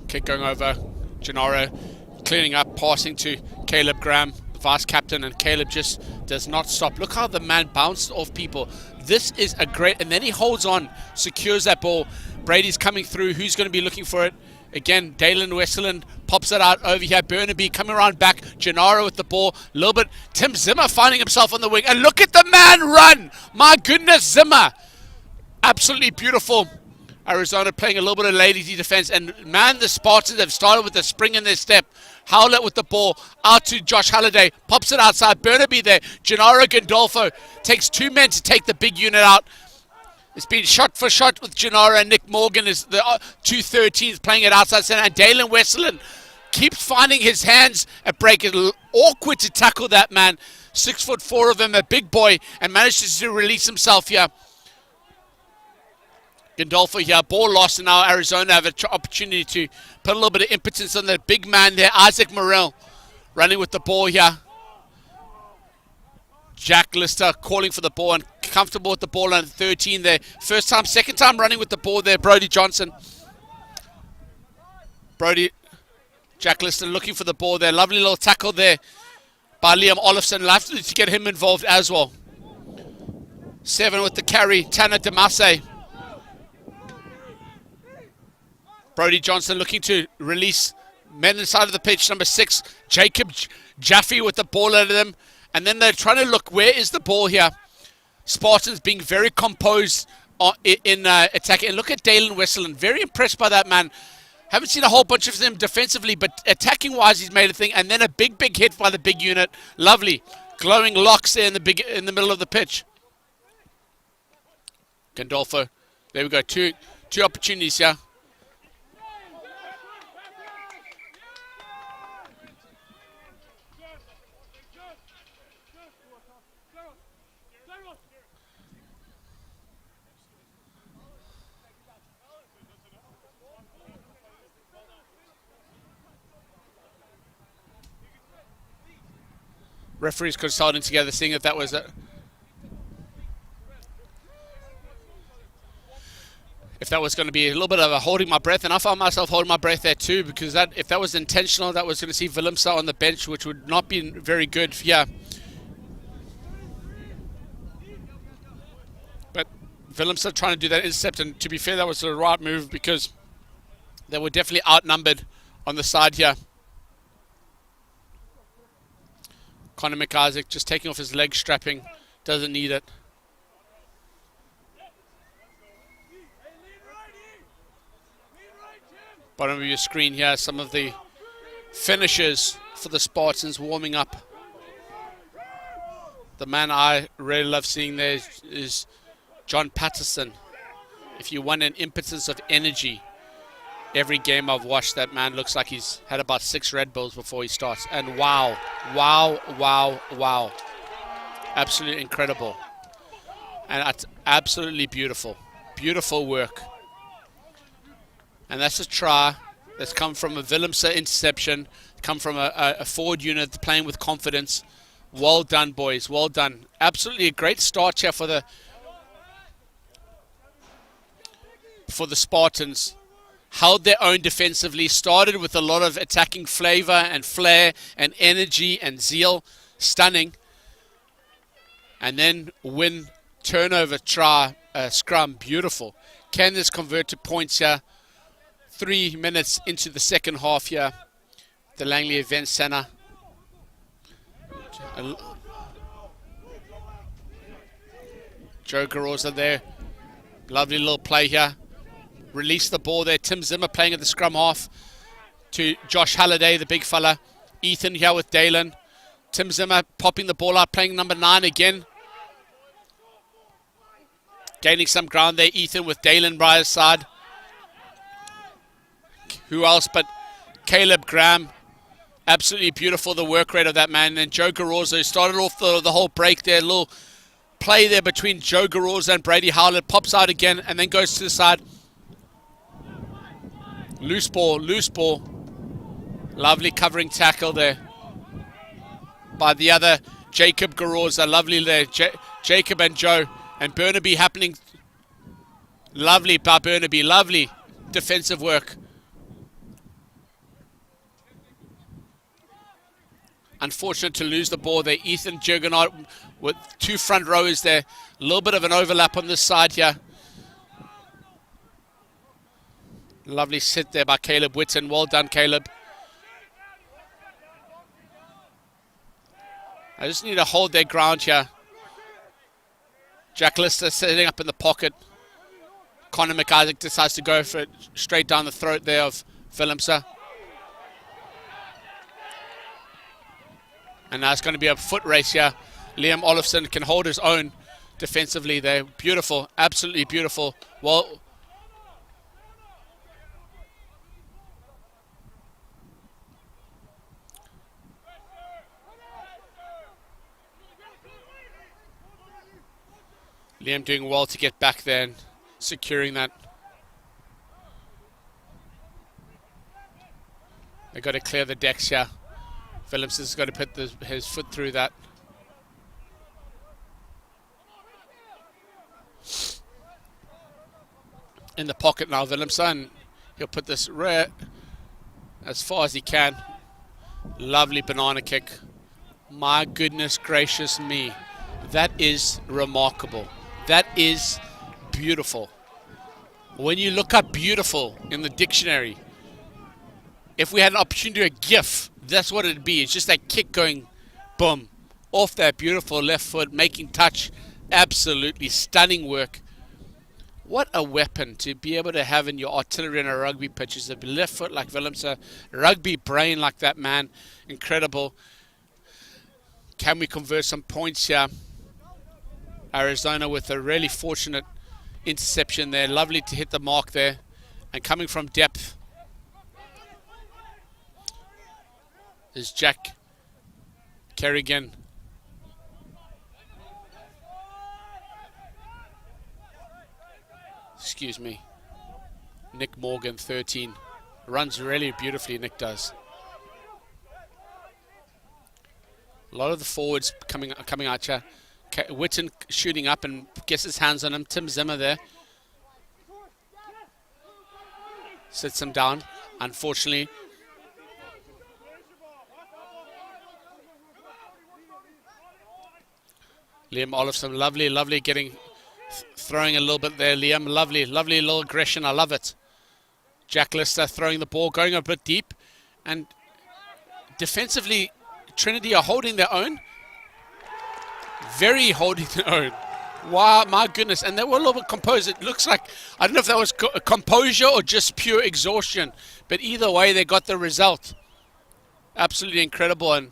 Kick going over. Gennaro cleaning up, passing to Caleb Graham, the vice captain, and Caleb just does not stop. Look how the man bounced off people. This is a great, and then he holds on, secures that ball. Brady's coming through. Who's going to be looking for it? Again, Dalen Westerland pops it out over here. Burnaby coming around back. Gennaro with the ball. A little bit. Tim Zimmer finding himself on the wing. And look at the man run. My goodness, Zimmer. Absolutely beautiful. Arizona playing a little bit of lazy defense, and man, the Spartans have started with a spring in their step. Howlett with the ball out to Josh Halliday, pops it outside. Burnaby there. Gennaro Gandolfo takes 2 men to take the big unit out. It's been shot for shot with Gennaro, and Nick Morgan is the 2-13s playing it outside center, and Dalen Westerland keeps finding his hands at break. It's awkward to tackle that man. 6'4" of him, a big boy, and manages to release himself here. Gandolfo here, ball lost, and now Arizona have an opportunity to put a little bit of impotence on the big man there. Isaac Morrell running with the ball here. Jack Lister calling for the ball and comfortable with the ball on 13 there. First time, second time running with the ball there, Brody Johnson. Jack Lister looking for the ball there. Lovely little tackle there by Liam Olofsson. Lovely to get him involved as well. 7 with the carry, Tanner Demase. Brody Johnson looking to release men inside of the pitch. Number 6, Jacob Jaffe with the ball out of them. And then they're trying to look, where is the ball here? Spartans being very composed in attacking. And look at Dalen Westerland. Very impressed by that man. Haven't seen a whole bunch of them defensively, but attacking-wise, he's made a thing. And then a big hit by the big unit. Lovely. Glowing locks there in the middle of the pitch. Gandolfo. There we go. Two opportunities here. Referees consulting together, seeing if that was if that was going to be a little bit of a holding my breath, and I found myself holding my breath there too, because if that was intentional, that was going to see Willemse on the bench, which would not be very good. Yeah. But Willemse trying to do that intercept, and to be fair, that was the right move because they were definitely outnumbered on the side here. Connor McIsaac just taking off his leg strapping, doesn't need it. Bottom of your screen here, some of the finishers for the Spartans warming up. The man I really love seeing there is John Patterson. If you want an impetus of energy, every game I've watched, that man looks like he's had about 6 Red Bulls before he starts. And wow, wow, wow, wow. Absolutely incredible. And that's absolutely beautiful. Beautiful work. And that's a try that's come from a Willemse interception, come from a forward unit playing with confidence. Well done, boys. Well done. Absolutely a great start here for the Spartans. Held their own defensively. Started with a lot of attacking flavor and flair and energy and zeal. Stunning. And then win, turnover, try, scrum. Beautiful. Can this convert to points here? 3 minutes into the second half here. The Langley Events Centre. Joe Garosa there. Lovely little play here. Release the ball there. Tim Zimmer playing at the scrum half to Josh Halliday, the big fella. Ethan here with Dalen. Tim Zimmer popping the ball out, playing number 9 again. Gaining some ground there. Ethan with Dalen by his side. Who else but Caleb Graham. Absolutely beautiful, the work rate of that man. And then Joe Garosa started off the whole break there. A little play there between Joe Garosa and Brady Howlett. Pops out again and then goes to the side. Loose ball, loose ball. Lovely covering tackle there by the other Jacob Garosa. Lovely there. Jacob and Joe. And Burnaby happening. Lovely by Burnaby. Lovely defensive work. Unfortunate to lose the ball there. Ethan Juggernaut with 2 front rowers there. A little bit of an overlap on this side here. Lovely sit there by Caleb Whitten. Well done, Caleb. I just need to hold their ground here. Jack Lister setting up in the pocket. Connor McIsaac decides to go for it straight down the throat there of Willemse. And now it's going to be a foot race here. Liam Olofsson can hold his own defensively there. Beautiful, absolutely beautiful. Well, Liam doing well to get back there and securing that. They've got to clear the decks here. Phillips has got to put his foot through that. In the pocket now, Willemse, and he'll put this as far as he can. Lovely banana kick. My goodness gracious me. That is remarkable. That is beautiful. When you look up beautiful in the dictionary, if we had an opportunity to do a GIF, that's what it'd be. It's just that kick going, boom, off that beautiful left foot, making touch. Absolutely stunning work. What a weapon to be able to have in your artillery in a rugby pitch is a left foot like Willemse, rugby brain like that man. Incredible. Can we convert some points here? Arizona with a really fortunate interception there. Lovely to hit the mark there. And coming from depth is Jack Kerrigan. Excuse me. Nick Morgan, 13. Runs really beautifully, Nick does. A lot of the forwards coming out here. Whitten shooting up and gets his hands on him. Tim Zimmer there. Sits him down. Unfortunately, Liam Olofsson, lovely getting, throwing a little bit there, Liam. Lovely little aggression. I love it. Jack Lister throwing the ball, going a bit deep. And defensively, Trinity are holding their own. Very holding their own. Wow, my goodness. And they were a little bit composed. It looks like, I don't know if that was composure or just pure exhaustion. But either way, they got the result. Absolutely incredible. And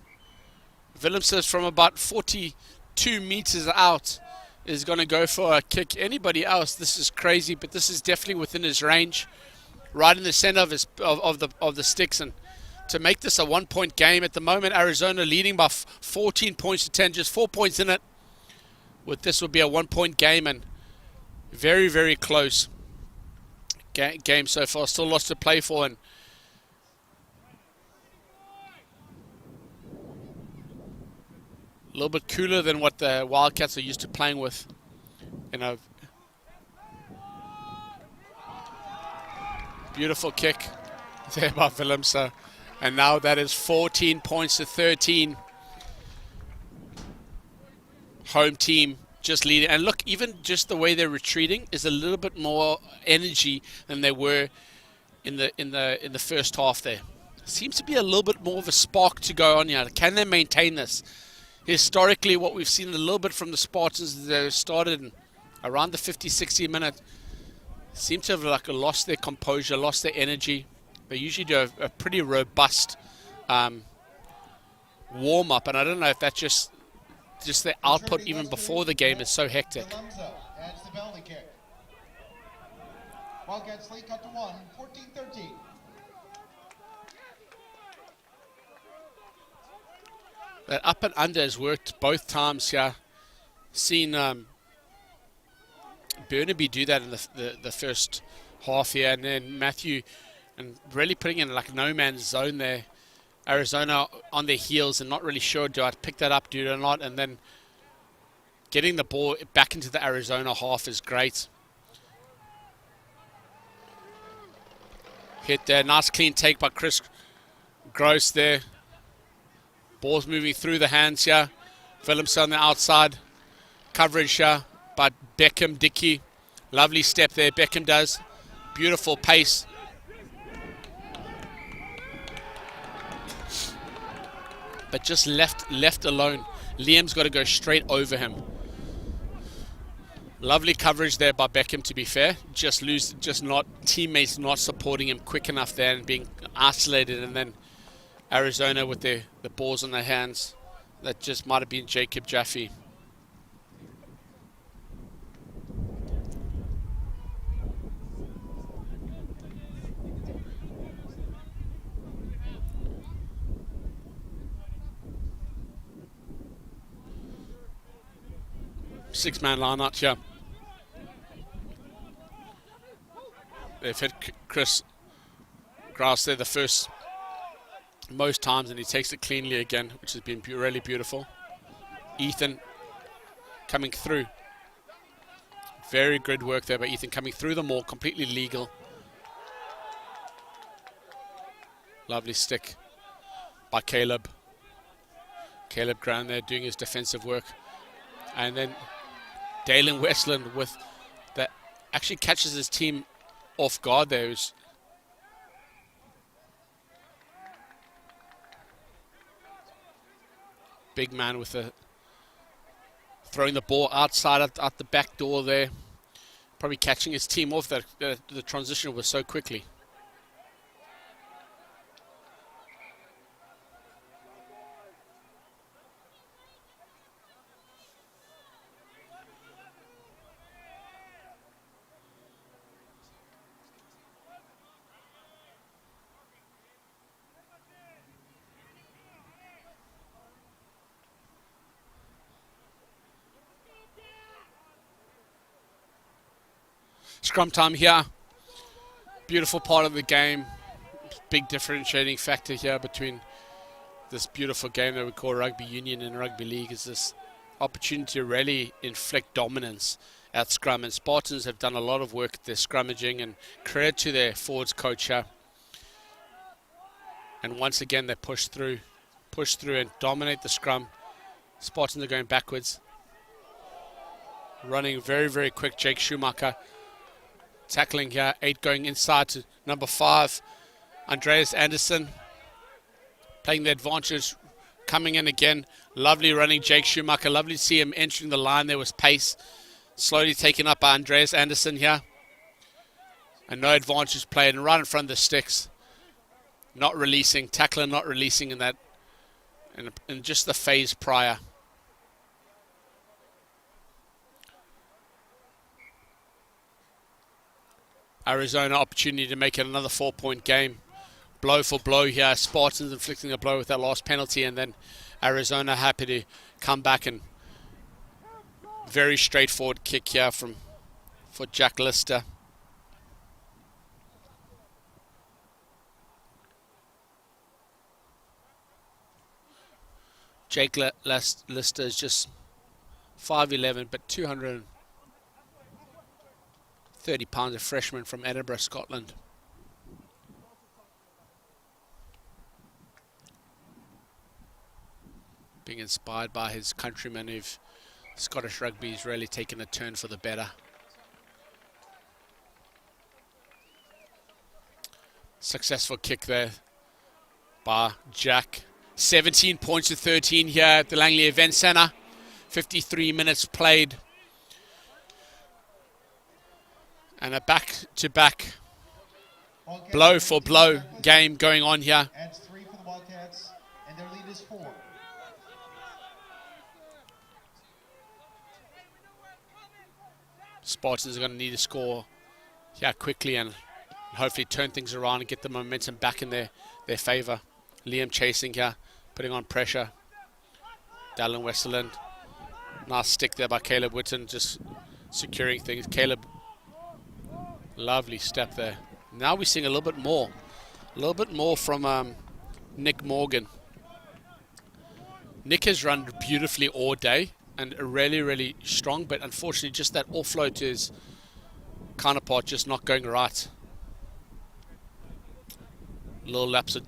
Willemse from about 42 meters out is going to go for a kick. Anybody else, this is crazy, but this is definitely within his range. Right in the center of the sticks. And to make this a 1 point game at the moment, Arizona leading by 14 points to 10, just 4 points in it. With this would be a 1 point game, and very, very close game so far. Still lots to play for, and a little bit cooler than what the Wildcats are used to playing with. You know, beautiful kick there by Willemse, and now that is 14 points to 13. Home team just leading, and look, even just the way they're retreating is a little bit more energy than they were in the first half. There seems to be a little bit more of a spark to go on here. Can they maintain this? Historically, what we've seen a little bit from the Spartans, they started in around the 50-60 minute, seem to have like lost their composure, lost their energy. They usually do a pretty robust warm up, and I don't know if that's just their output even before the game is so hectic. Adds the penalty kick. Wildcats lead cut to 1, 14-13. That up and under has worked both times here. Seen Burnaby do that in the first half here, and then Matthew, and really putting in like no man's zone there. Arizona on their heels and not really sure, do I pick that up, do it or not? And then getting the ball back into the Arizona half is great. Hit there, nice clean take by Chris Gross there. Ball's moving through the hands here. Willemse on the outside. Coverage here by Beckham, Dickey. Lovely step there, Beckham does. Beautiful pace. But just left alone. Liam's got to go straight over him. Lovely coverage there by Beckham, to be fair. Just not teammates not supporting him quick enough there and being isolated, and then Arizona with the balls in their hands. That just might have been Jacob Jaffe. Six-man line out here. They've hit Chris Grass there the most times, and he takes it cleanly again, which has been really beautiful. Ethan coming through. Very good work there by Ethan, coming through the maul, completely legal. Lovely stick by Caleb. Caleb Graham there doing his defensive work. And then Dalen Westland with that actually catches his team off guard there. Big man with throwing the ball outside at the back door there. Probably catching his team off. The transition was so quickly. Scrum time here. Beautiful part of the game. Big differentiating factor here between this beautiful game that we call rugby union and rugby league is this opportunity to really inflict dominance at scrum. And Spartans have done a lot of work at their scrummaging, and credit to their forwards coach here. And once again, they push through and dominate the scrum. Spartans are going backwards. Running very, very quick, Jake Schumacher. Tackling here, 8 going inside to number 5, Andreas Anderson. Playing the advantage, coming in again. Lovely running, Jake Schumacher. Lovely to see him entering the line there with pace. Slowly taken up by Andreas Anderson here. And no advantage played, and right in front of the sticks. Not releasing, tackler not releasing in that, in just the phase prior. Arizona opportunity to make it another 4-point game. Blow for blow here. Spartans inflicting a blow with that last penalty, and then Arizona happy to come back, and very straightforward kick here for Jack Lister. Jake Lister is just 5'11", but 230 pounds, a freshman from Edinburgh, Scotland. Being inspired by his countrymen, who've Scottish rugby's really taken a turn for the better. Successful kick there by Jack. 17 points to 13 here at the Langley Events Centre. 53 minutes played. And a back-to-back blow-for-blow game going on here. Adds 3 for the Wildcats, and their lead is 4. Spartans are going to need to score here quickly and hopefully turn things around and get the momentum back in their favour. Liam chasing here, putting on pressure. Dallin Westerland. Nice stick there by Caleb Witten, just securing things. Caleb, lovely step there. Now we're seeing a little bit more from Nick Morgan. Nick has run beautifully all day and really, really strong, but unfortunately just that offload to his counterpart just not going right. Little lapse of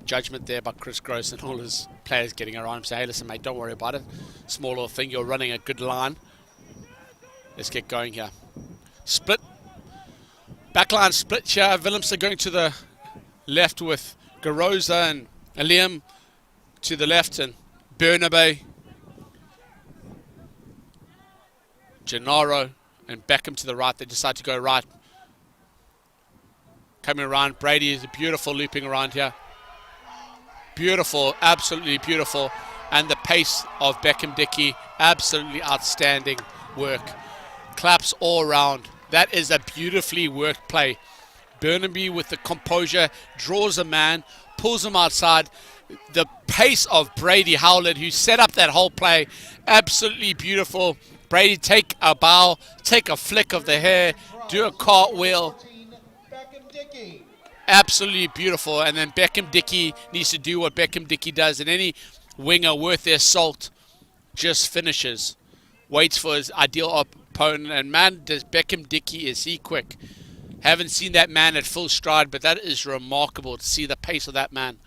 judgment there by Chris Gross, and all his players getting around him, say, hey, listen, mate, don't worry about it. Small little thing, you're running a good line. Let's get going here. Split. Backline split here. Willemse going to the left with Garoza and Liam to the left, and Bernabe, Gennaro, and Beckham to the right. They decide to go right. Coming around, Brady is a beautiful looping around here. Beautiful, absolutely beautiful. And the pace of Beckham Dickey, absolutely outstanding work. Claps all around. That is a beautifully worked play. Burnaby with the composure, draws a man, pulls him outside. The pace of Brady Howlett, who set up that whole play, absolutely beautiful. Brady, take a bow, take a flick of the hair, do a cartwheel. Absolutely beautiful. And then Beckham Dickey needs to do what Beckham Dickey does, and any winger worth their salt just finishes. Waits for his ideal opponent, and man, does Beckham Dickey, is he quick. Haven't seen that man at full stride, but that is remarkable to see the pace of that man.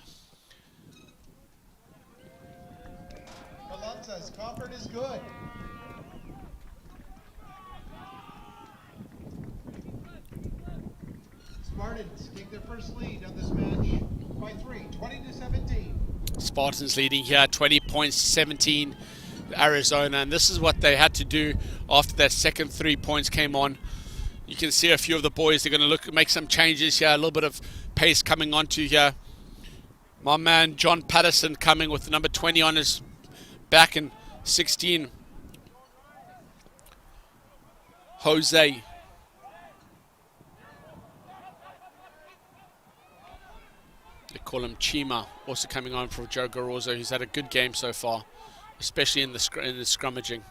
Alonso's comfort is good. Spartans take their first lead on this match by 3, 20-17. Spartans leading here, 20 points, 17 Arizona, and this is what they had to do after that second 3 points came on. You can see a few of the boys are going to make some changes here, a little bit of pace coming onto here. My man John Patterson coming with number 20 on his back, and 16 Jose. They call him Chima, also coming on for Joe Garozo, who's had a good game so far, especially in the scrummaging.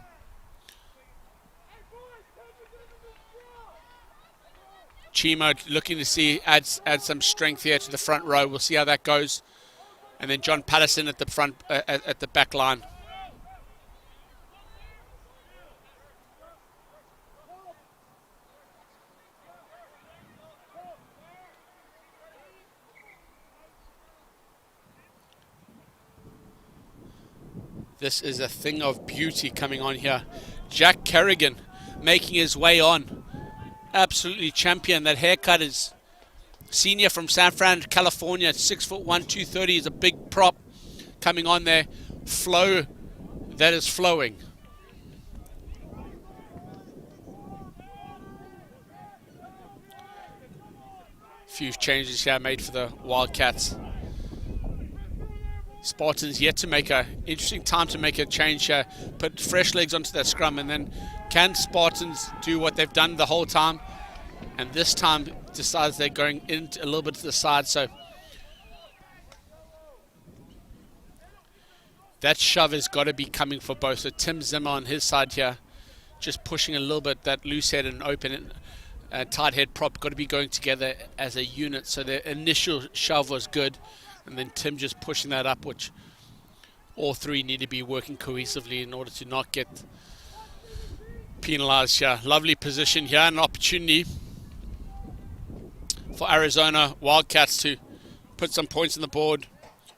Chima looking to see add some strength here to the front row. We'll see how that goes. And then John Patterson at the front at the back line. This is a thing of beauty coming on here. Jack Kerrigan making his way on. Absolutely champion. That haircut is senior from San Fran, California. 6'1", 230 is a big prop coming on there. Flow that is flowing. Few changes here made for the Wildcats. Spartans yet to make a interesting time to make a change here. Put fresh legs onto that scrum, and then can Spartans do what they've done the whole time? And this time decides they're going in a little bit to the side. So that shove has got to be coming for both. So Tim Zimmer on his side here, just pushing a little bit. That loose head and open tight head prop got to be going together as a unit. So the initial shove was good, and then Tim just pushing that up, which all three need to be working cohesively in order to not get penalized here. Lovely position here, an opportunity for Arizona Wildcats to put some points on the board.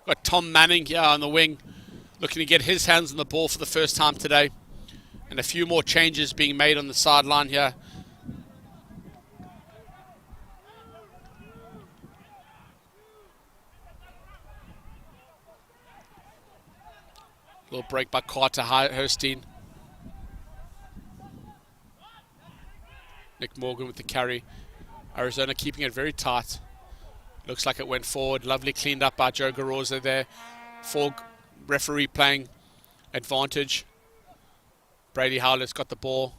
Got Tom Manning here on the wing, looking to get his hands on the ball for the first time today. And a few more changes being made on the sideline here. Little break by Carter Hosteen. Nick Morgan with the carry. Arizona keeping it very tight. Looks like it went forward. Lovely cleaned up by Joe Garoza there. Full referee playing advantage. Brady Howlett's got the ball.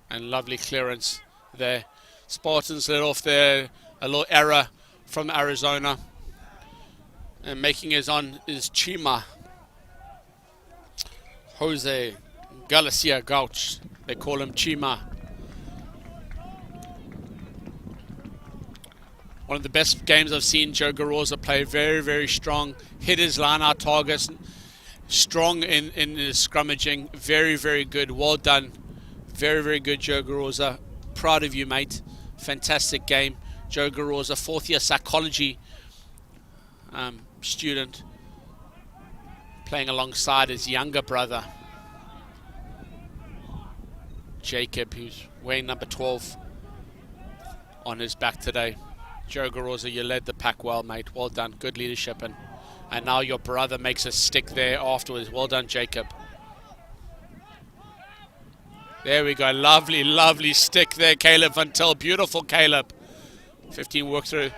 And lovely clearance there. Spartans let off there. A little error from Arizona. And making his on is Chima. Jose Galicia Gauch. They call him Chima. One of the best games I've seen Joe Garoza play. Very, very strong. Hit his line-out targets. Strong in his scrummaging. Very, very good. Well done. Very, very good, Joe Garoza. Proud of you, mate. Fantastic game. Joe Garoza, fourth-year psychology student, playing alongside his younger brother, Jacob, who's weighing number 12 on his back today. Joe Garoza, you led the pack well, mate. Well done. Good leadership. And now your brother makes a stick there afterwards. Well done, Jacob. There we go. Lovely, lovely stick there, Caleb Van Til. Beautiful, Caleb. 15 work through.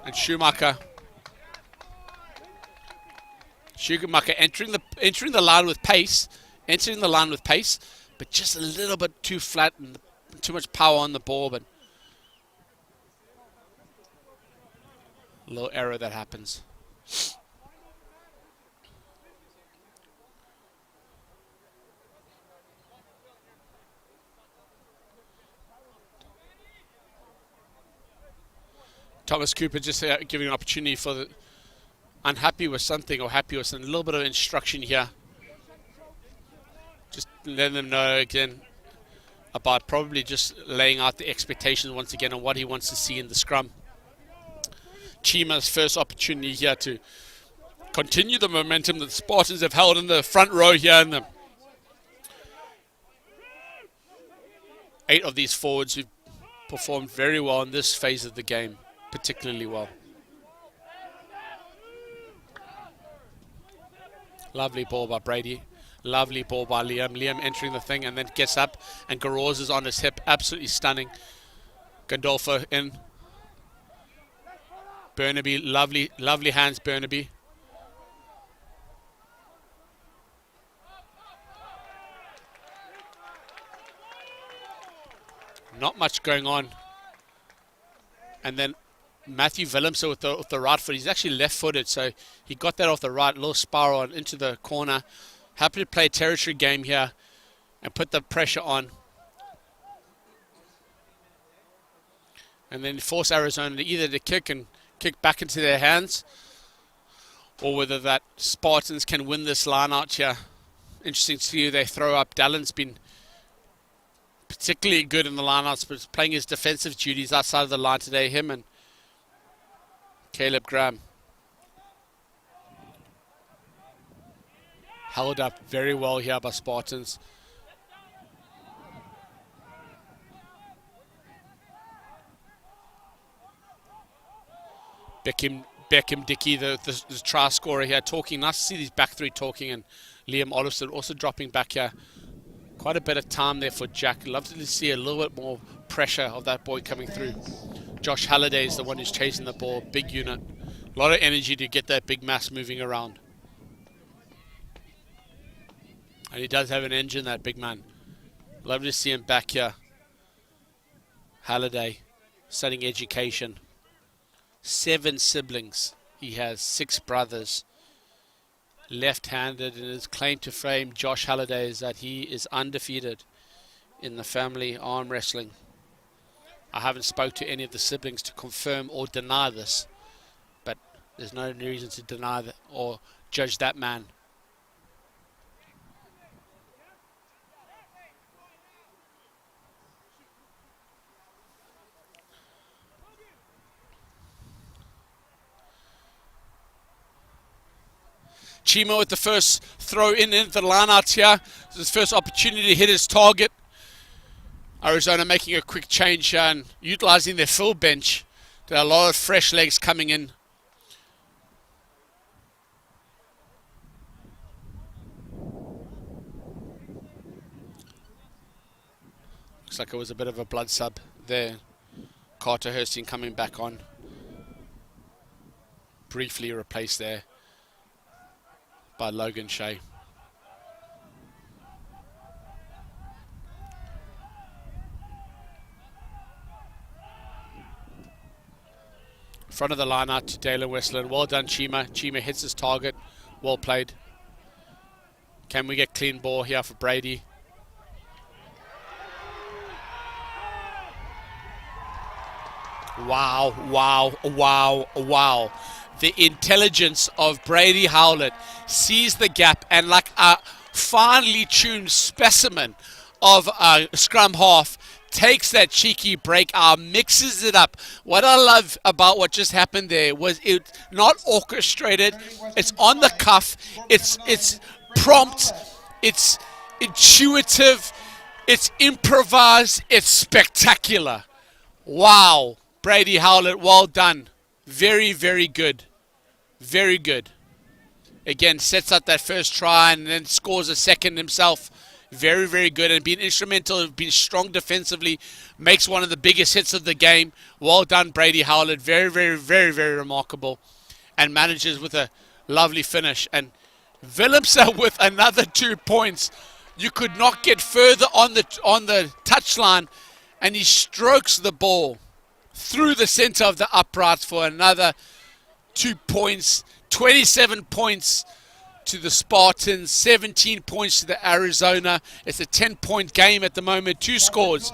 And Schumacher entering the line with pace. Entering the line with pace, but just a little bit too flat and too much power on the ball. But a little error that happens. Thomas Cooper just giving an opportunity for the unhappy with something or happy with something. A little bit of instruction here. Just letting them know again about probably just laying out the expectations once again on what he wants to see in the scrum. Chima's first opportunity here to continue the momentum that the Spartans have held in the front row here. In the 8 of these forwards who've performed very well in this phase of the game, particularly well. Lovely ball by Brady. Lovely ball by Liam. Liam entering the thing and then gets up, and Garoz is on his hip. Absolutely stunning. Gandolfo in. Burnaby, lovely, lovely hands, Burnaby. Not much going on. And then Matthew Willemse with the right foot. He's actually left-footed, so he got that off the right, little spiral into the corner. Happy to play a territory game here and put the pressure on. And then force Arizona to either to kick back into their hands, or whether that Spartans can win this line out here. Interesting to see who they throw up. Dallin's been particularly good in the lineouts, but playing his defensive duties outside of the line today. Him and Caleb Graham. Held up very well here by Spartans. Beckham Dickey, the try scorer here, talking. Nice to see these back three talking, and Liam Olofsson also dropping back here. Quite a bit of time there for Jack. Love to see a little bit more pressure of that boy coming through. Josh Halliday is the one who's chasing the ball. Big unit. A lot of energy to get that big mass moving around. And he does have an engine, that big man. Love to see him back here. Halliday, studying education. 7 siblings. He has 6 brothers. Left-handed, and his claim to fame, Josh Halliday, is that he is undefeated in the family arm wrestling. I haven't spoke to any of the siblings to confirm or deny this, but there's no reason to deny that or judge that man. Chima with the first throw in into the line out here. This is his first opportunity to hit his target. Arizona making a quick change here and utilizing their full bench. There are a lot of fresh legs coming in. Looks like it was a bit of a blood sub there. Carter Hurston coming back on. Briefly replaced there by Logan Shea. Front of the line out to Dalen Westland. Well done, Chima. Chima hits his target. Well played. Can we get clean ball here for Brady? Wow, wow, wow, wow. The intelligence of Brady Howlett sees the gap, and like a finely tuned specimen of a scrum half, takes that cheeky break out, mixes it up. What I love about what just happened there was it not orchestrated, it's on the cuff, it's prompt, it's intuitive, it's improvised, it's spectacular. Wow, Brady Howlett, well done. Very, very good. Very good. Again, sets up that first try and then scores a second himself. Very, very good, and been instrumental, been strong defensively, makes one of the biggest hits of the game. Well done, Brady Howlett. Very, very, very, very remarkable, and manages with a lovely finish. And Willemse with another 2 points. You could not get further on the touchline, and he strokes the ball through the center of the uprights for another 2 points. 27 points to the Spartans, 17 points to the Arizona. It's a 10-point game at the moment, 2 scores.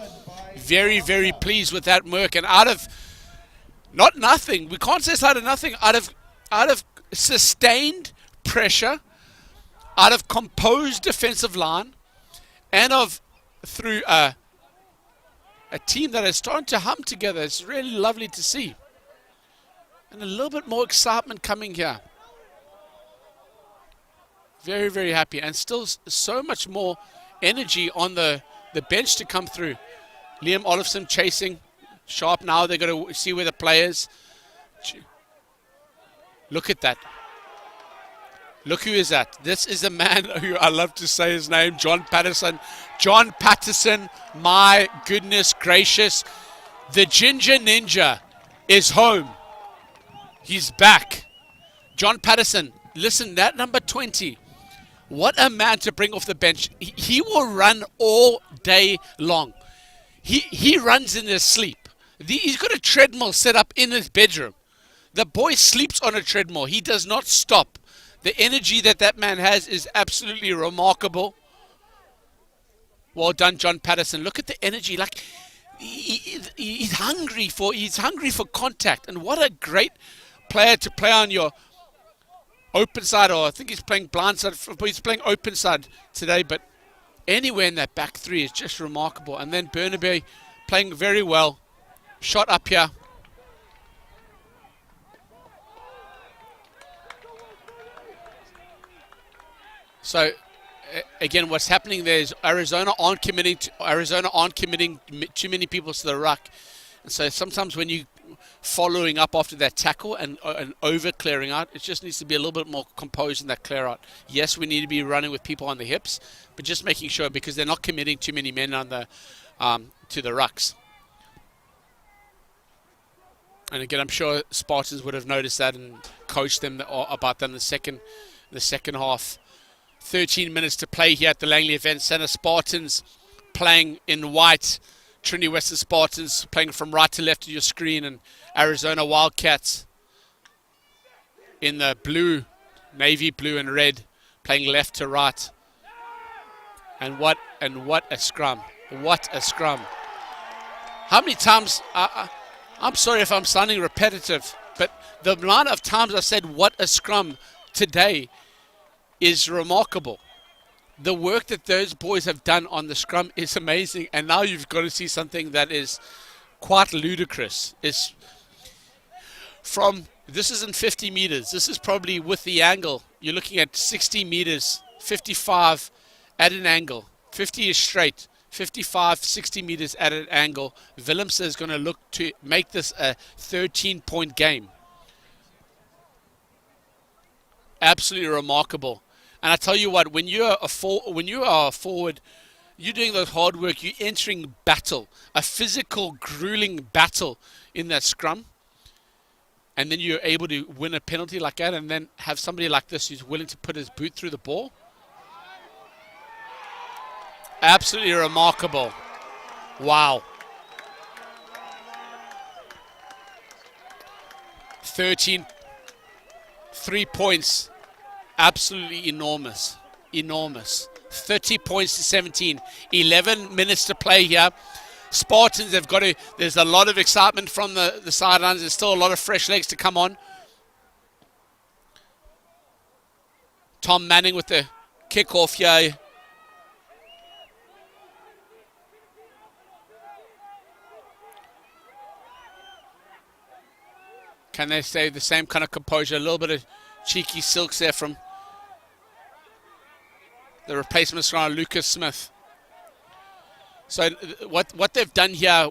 Very, very pleased with that work. And out of not nothing, we can't say it's out of nothing, out of sustained pressure, out of composed defensive line, and through a team that is starting to hum together. It's really lovely to see. And a little bit more excitement coming here. Very, very happy. And still so much more energy on the bench to come through. Liam Olofsson chasing. Sharp now. They've got to see where the players. Look at that. Look who is that. This is a man who I love to say his name, John Patterson. John Patterson, my goodness gracious. The Ginger Ninja is home. He's back. John Patterson, listen, that number 20. What a man to bring off the bench. He will run all day long. He runs in his sleep. He's got a treadmill set up in his bedroom. The boy sleeps on a treadmill. He does not stop. The energy that man has is absolutely remarkable. Well done, John Patterson. Look at the energy. Like he's hungry for contact. And what a great player to play on your open side, or I think he's playing blind side, but he's playing open side today, but anywhere in that back three is just remarkable. And then Burnaby playing very well. Shot up here. So again, what's happening there is Arizona aren't committing too many people to the ruck. And so sometimes when you following up after that tackle and over clearing out. It just needs to be a little bit more composed in that clear out. Yes, we need to be running with people on the hips, but just making sure, because they're not committing too many men on the to the rucks. And again, I'm sure Spartans would have noticed that and coached them about that in the second half. 13 minutes to play here at the Langley Events Centre. Spartans playing in white. Trinity Western Spartans playing from right to left of your screen, and Arizona Wildcats in the blue, navy blue and red, playing left to right. And what a scrum. What a scrum. How many times, I'm sorry if I'm sounding repetitive, but the amount of times I said what a scrum today is remarkable. The work that those boys have done on the scrum is amazing, and now you've got to see something that is quite ludicrous. This isn't 50 meters. This is probably with the angle. You're looking at 60 meters, 55 at an angle. 50 is straight. 55, 60 meters at an angle. Willemse is going to look to make this a 13-point game. Absolutely remarkable. And I tell you what, when you are a forward, you're doing the hard work, you're entering battle, a physical, grueling battle in that scrum. And then you're able to win a penalty like that, and then have somebody like this who's willing to put his boot through the ball. Absolutely remarkable. Wow. 3 points. Absolutely enormous. Enormous. 30 points to 17. 11 minutes to play here. Spartans have got to, there's a lot of excitement from the sidelines. There's still a lot of fresh legs to come on. Tom Manning with the kickoff here. Can they stay the same kind of composure? A little bit of cheeky silks there from the replacement scrum, Lucas Smith. So what they've done here,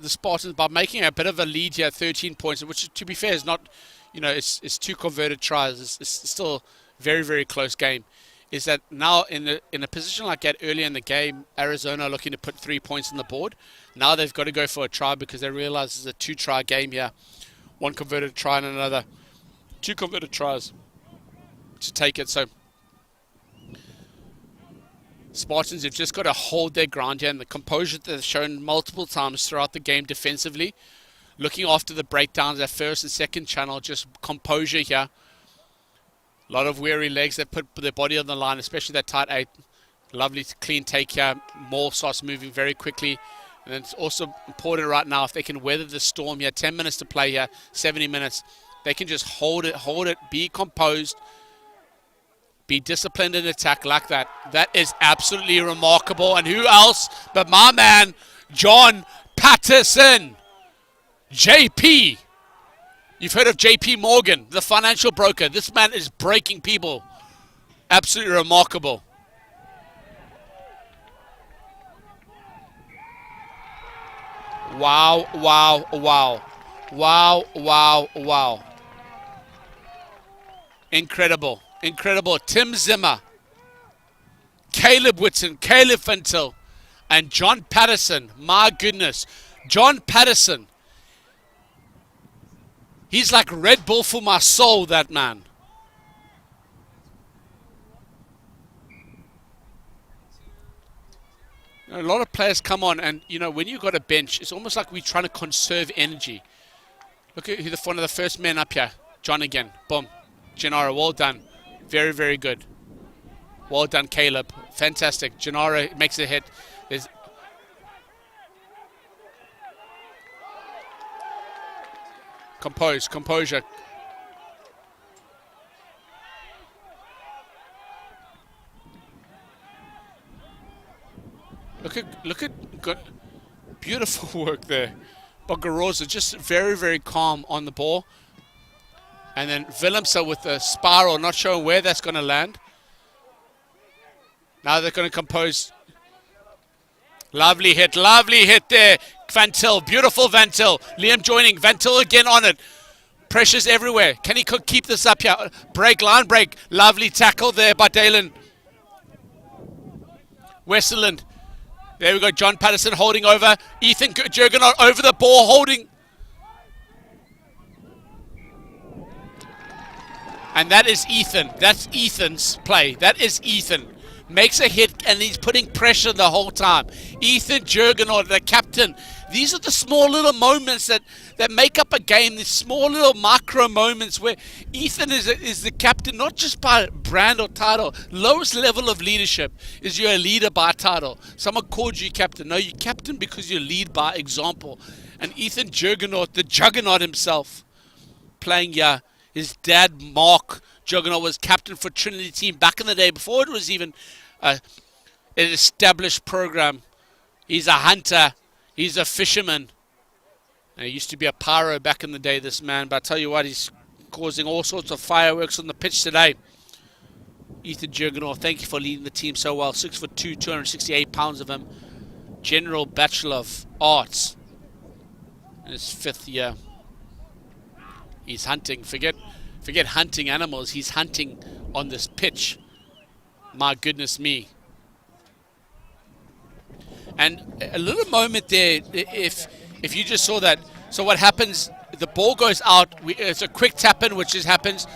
the Spartans, by making a bit of a lead here, 13 points, which to be fair is not, it's 2 converted tries. It's still a very, very close game. Is that now in a position like that early in the game, Arizona are looking to put 3 points on the board. Now they've got to go for a try because they realize it's a 2-try game here. 1 converted try and another 2 converted tries to take it. So Spartans have just got to hold their ground here, and the composure that they've shown multiple times throughout the game defensively, looking after the breakdowns at first and second channel, just composure here. A lot of weary legs that put their body on the line, especially that tight 8. Lovely clean take here. More starts moving very quickly. And it's also important right now, if they can weather the storm here, 10 minutes to play here, 70 minutes, they can just hold it, be composed, be disciplined in attack like that. That is absolutely remarkable. And who else but my man, John Patterson, JP. You've heard of JP Morgan, the financial broker. This man is breaking people. Absolutely remarkable. Wow, wow, wow. Wow, wow, wow. Incredible, incredible. Tim Zimmer, Caleb Whitson, Caleb Fintel, and John Patterson. My goodness. John Patterson. He's like Red Bull for my soul, that man. A lot of players come on, and when you've got a bench, it's almost like we're trying to conserve energy. Look at one of the first men up here. John again. Boom. Gennaro, well done. Very, very good. Well done, Caleb. Fantastic. Gennaro makes a hit. There's composure. Look at good, beautiful work there. Bogarosa just very, very calm on the ball. And then Willemse with the spiral, not showing where that's going to land. Now they're going to compose. Lovely hit there. Van Til, beautiful Van Til. Liam joining, Van Til again on it. Pressures everywhere. Can he keep this up here? Break, line break. Lovely tackle there by Dalen Westerland. There we go, John Patterson holding over. Ethan Jurgenot over the ball, holding. And that is Ethan. That's Ethan's play. That is Ethan. Makes a hit and he's putting pressure the whole time. Ethan Jurgenot, the captain. These are the small little moments that make up a game. These small little micro moments where Ethan is the captain, not just by brand or title. Lowest level of leadership is you're a leader by title. Someone called you captain. No, you're captain because you lead by example. And Ethan Jurgenot, the juggernaut himself, playing here. His dad, Mark Juggernaut, was captain for Trinity team back in the day, before it was even an established program. He's a hunter. He's a fisherman. And he used to be a pyro back in the day, this man. But I tell you what, he's causing all sorts of fireworks on the pitch today. Ethan Juggernaut, thank you for leading the team so well. 6'2", 268 pounds of him. General Bachelor of Arts in his 5th year. He's hunting. Forget hunting animals. He's hunting on this pitch. My goodness me. And a little moment there, if you just saw that. So what happens, the ball goes out. It's a quick tap-in, which just happens.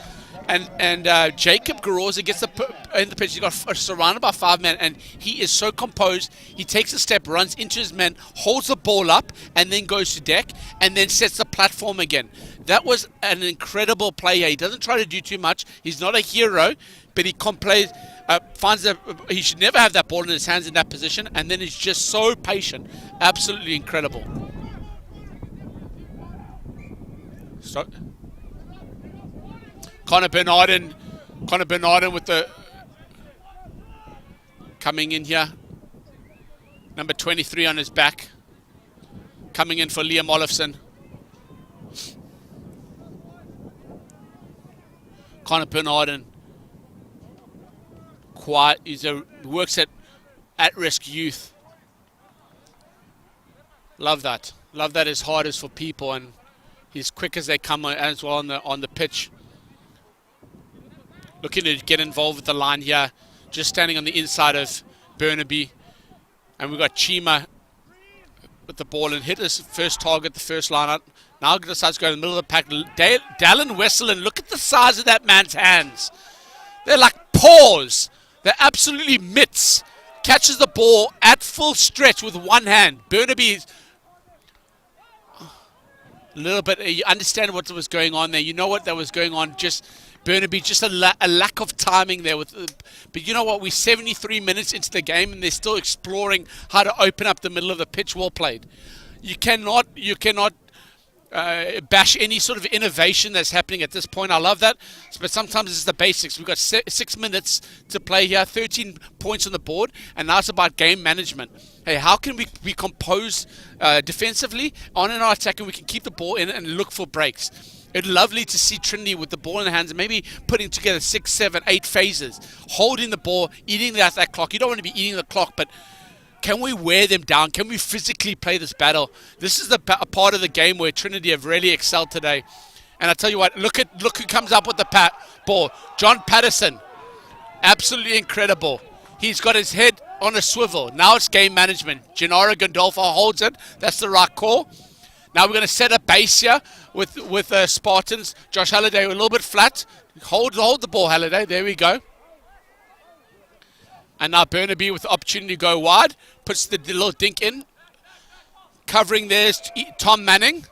And Jacob Garoza gets in the pitch. He got surrounded by 5 men, and he is so composed. He takes a step, runs into his men, holds the ball up, and then goes to deck, and then sets the platform again. That was an incredible play here. He doesn't try to do too much. He's not a hero, but he finds that he should never have that ball in his hands in that position, and then he's just so patient. Absolutely incredible. So, Connor Bernardin with the coming in here. Number 23 on his back. Coming in for Liam Olofsson. Connor Bernardin. Quiet. Works at-risk youth. Love that. Love that his heart is for people, and he's quick as they come as well on the pitch. Looking to get involved with the line here. Just standing on the inside of Burnaby. And we've got Chima with the ball and hit his first target, the first line out. Now decides to go in the middle of the pack. Dallin Westerland, look at the size of that man's hands. They're like paws. They're absolutely mitts. Catches the ball at full stretch with one hand. Burnaby, a little bit, you understand what was going on there. You know what that was going on. Just Burnaby, just a lack of timing there. But you know what? We're 73 minutes into the game, and they're still exploring how to open up the middle of the pitch. Well played. You cannot bash any sort of innovation that's happening at this point. I love that. But sometimes it's the basics. We've got 6 minutes to play here, 13 points on the board, and now it's about game management. Hey, how can we be composed defensively on and our attack, and we can keep the ball in and look for breaks? It's lovely to see Trinity with the ball in the hands and maybe putting together 6, 7, 8 phases, holding the ball, eating that clock. You don't want to be eating the clock, but can we wear them down? Can we physically play this battle? This is a part of the game where Trinity have really excelled today. And I tell you what, look who comes up with the ball. John Patterson, absolutely incredible. He's got his head on a swivel. Now it's game management. Gennaro Gandolfo holds it. That's the right call. Now we're going to set a base here with Spartans. Josh Halliday a little bit flat. Hold the ball, Halliday. There we go. And now Burnaby with the opportunity to go wide. Puts the little dink in. Covering there's Tom Manning.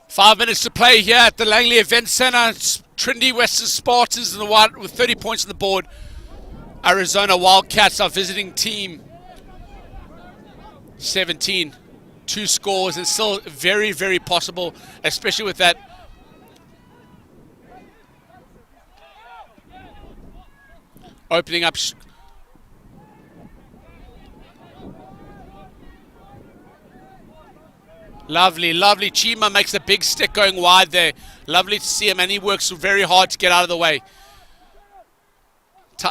Five minutes to play here at the Langley Events Centre. It's Trinity Western Spartans in the white with 30 points on the board. Arizona Wildcats, our visiting team. 17. 2 scores, and still very, very possible, especially with that. Opening up. Lovely, lovely. Chima makes a big stick going wide there. Lovely to see him, and he works very hard to get out of the way.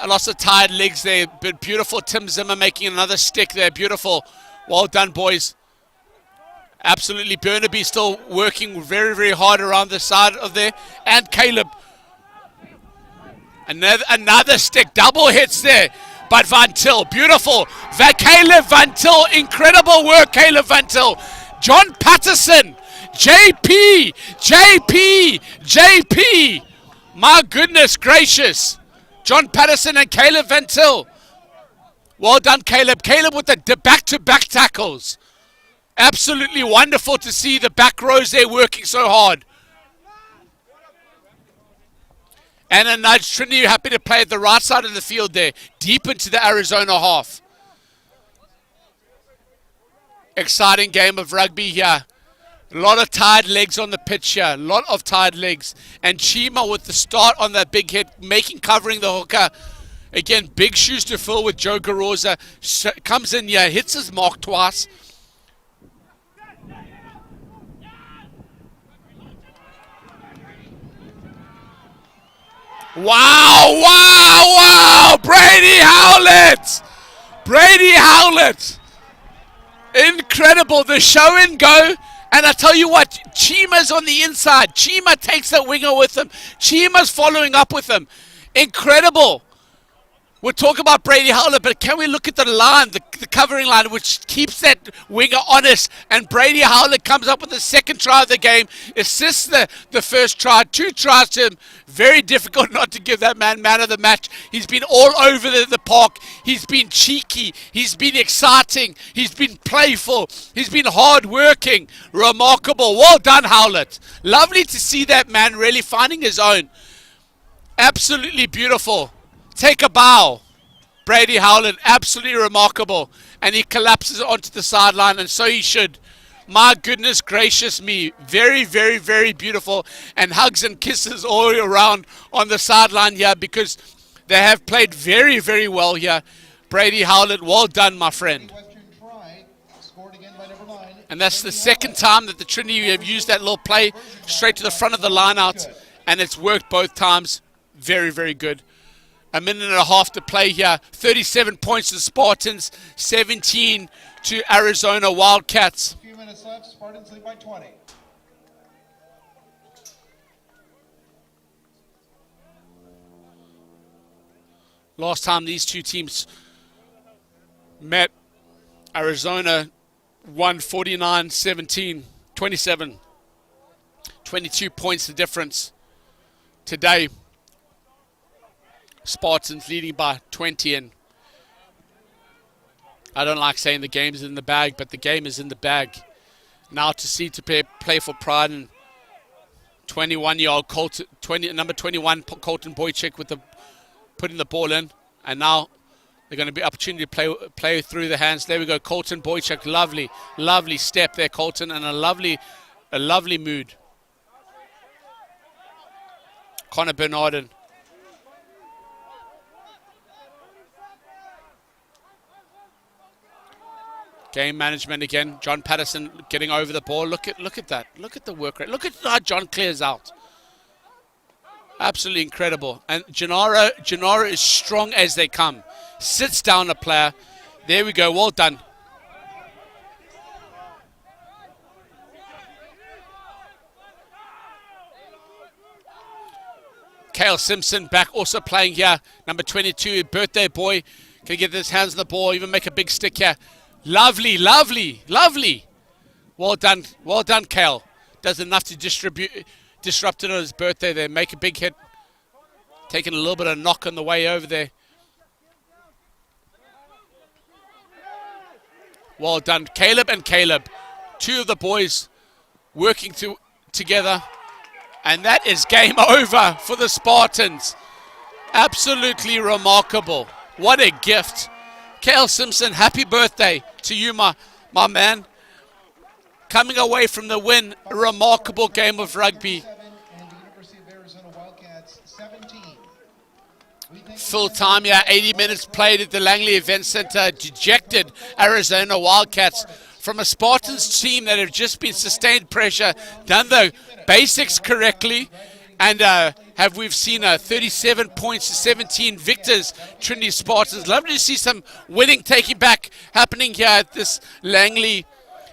Lots of tired legs there, but beautiful. Tim Zimmer making another stick there. Beautiful. Well done, boys. Absolutely. Burnaby still working very, very hard around the side of there. And Caleb. Another stick. Double hits there. But Van Til, beautiful. Caleb Van Til, incredible work, Caleb Van Til. John Patterson. JP. My goodness gracious. John Patterson and Caleb Van Til. Well done, Caleb. Caleb with the back-to-back tackles. Absolutely wonderful to see the back rows there working so hard. And a nudge. Trinity happy to play at the right side of the field there, deep into the Arizona half. Exciting game of rugby here. A lot of tired legs on the pitch here. A lot of tired legs. And Chima with the start on that big hit, covering the hooker. Again, big shoes to fill with Joe Garoza. Comes in here, hits his mark twice. Wow! Brady Howlett! Incredible, the show and go. And I tell you what, Chima's on the inside. Chima takes that winger with him. Chima's following up with him. Incredible. We'll talk about Brady Howlett, but can we look at the line, the covering line, which keeps that winger honest? And Brady Howlett comes up with the second try of the game, assists the first try, 2 tries to him. Very difficult not to give that man of the match. He's been all over the park. He's been cheeky. He's been exciting. He's been playful. He's been hard-working. Remarkable. Well done, Howlett. Lovely to see that man really finding his own. Absolutely beautiful. Take a bow. Brady Howlett, absolutely remarkable. And he collapses onto the sideline, and so he should. My goodness gracious me. Very, very, very beautiful. And hugs and kisses all around on the sideline here, because they have played very, very well here. Brady Howlett, well done, my friend. And that's the second time that the Trinity have used that little play straight to the front of the line out. And it's worked both times. Very, very good. A minute and a half to play here. 37 points to the Spartans, 17 to Arizona Wildcats. A few minutes left. Spartans lead by 20. Last time these two teams met, Arizona won 49-17, 27. 22 points the difference. Today, Spartans leading by 20, and I don't like saying the game's in the bag, but the game is in the bag. Now to see to play for pride, and 21-year-old Colton, number 21 Colton Boychik with putting the ball in, and now they're going to be opportunity to play through the hands. There we go, Colton Boychik, lovely step there, Colton, and a lovely mood. Connor Bernardin. Game management again. John Patterson getting over the ball. Look at that. Look at the work rate. Look at how John clears out. Absolutely incredible. And Gennaro is strong as they come. Sits down a player. There we go. Well done. Cale Simpson back also playing here. Number 22, birthday boy. Can get his hands on the ball. Even make a big stick here. Lovely. Well done, Cale. Does enough to disrupt it on his birthday there. Make a big hit. Taking a little bit of knock on the way over there. Well done, Caleb and Caleb. Two of the boys working together. And that is game over for the Spartans. Absolutely remarkable. What a gift. Cale Simpson, happy birthday to you, my man. Coming away from the win, a remarkable game of rugby. And the University of Arizona Wildcats 17. Full time here, 80 minutes played at the Langley Events Centre. Dejected Arizona Wildcats from a Spartans team that have just been sustained pressure, done the basics correctly, and we've seen 37 points to 17 victors, Trinity Spartans. Lovely to see some winning taking back happening here at this Langley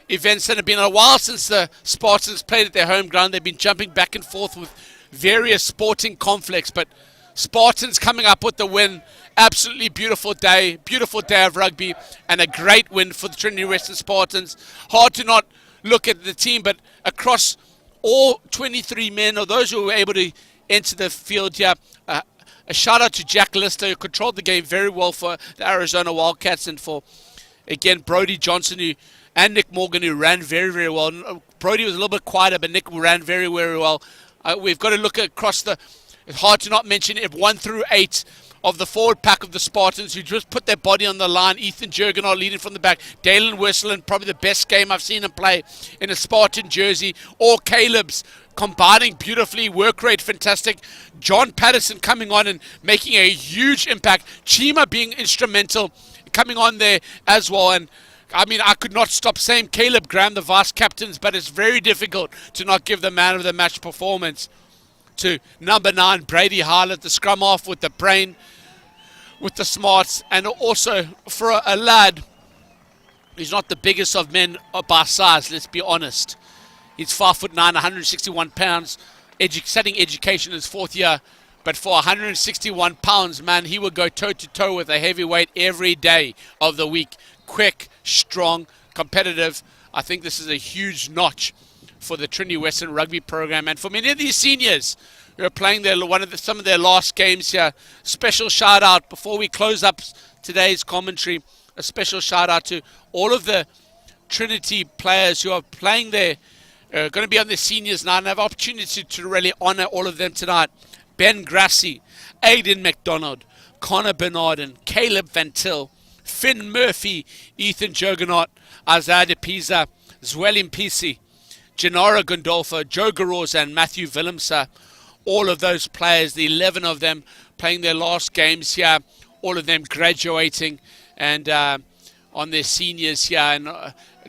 Events Centre. Been a while since the Spartans played at their home ground. They've been jumping back and forth with various sporting conflicts, but Spartans coming up with the win. Absolutely beautiful day of rugby, and a great win for the Trinity Western Spartans. Hard to not look at the team, but across all 23 men, or those who were able to enter the field here, a shout out to Jack Lister, who controlled the game very well for the Arizona Wildcats, and for, again, Brody Johnson and Nick Morgan, who ran very, very well. Brody was a little bit quieter, but Nick ran very, very well. We've got to look across it's hard to not mention it, 1 through 8 of the forward pack of the Spartans, who just put their body on the line. Ethan Jurgenau leading from the back. Dalen Westland, probably the best game I've seen him play in a Spartan jersey. All Caleb's combining beautifully. Work rate fantastic. John Patterson coming on and making a huge impact. Chima being instrumental, coming on there as well. And I mean, I could not stop saying Caleb Graham, the vice captains, but it's very difficult to not give the man of the match performance to number 9, Brady Harlett, the scrum half with the brain, with the smarts, and also for a lad who's not the biggest of men by size, let's be honest. He's 5'9", 161 pounds, studying education in his 4th year, but for 161 pounds, man, he would go toe-to-toe with a heavyweight every day of the week. Quick, strong, competitive. I think this is a huge notch for the Trinity Western rugby program, and for many of these seniors who are playing some of their last games here. Special shout out before we close up today's commentary. A special shout out to all of the Trinity players who are playing going to be on their seniors now, and have opportunity to really honour all of them tonight. Ben Grassi, Aidan McDonald, Connor Bernardin, Caleb Van Til, Finn Murphy, Ethan Jurgenau, Isaiah De Pisa, Zwelin Pisi, Gennaro Gondolfa, Joe Garoz, and Matthew Willemse. All of those players, the 11 of them playing their last games here, all of them graduating and on their seniors here. And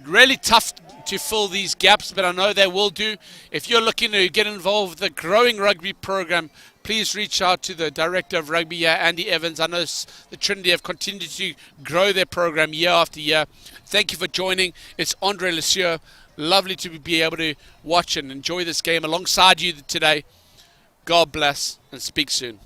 really tough to fill these gaps, but I know they will do. If you're looking to get involved with the growing rugby program, please reach out to the Director of Rugby here, Andy Evans. I know the Trinity have continued to grow their program year after year. Thank you for joining. It's Andre Lesieur. Lovely to be able to watch and enjoy this game alongside you today. God bless, and speak soon.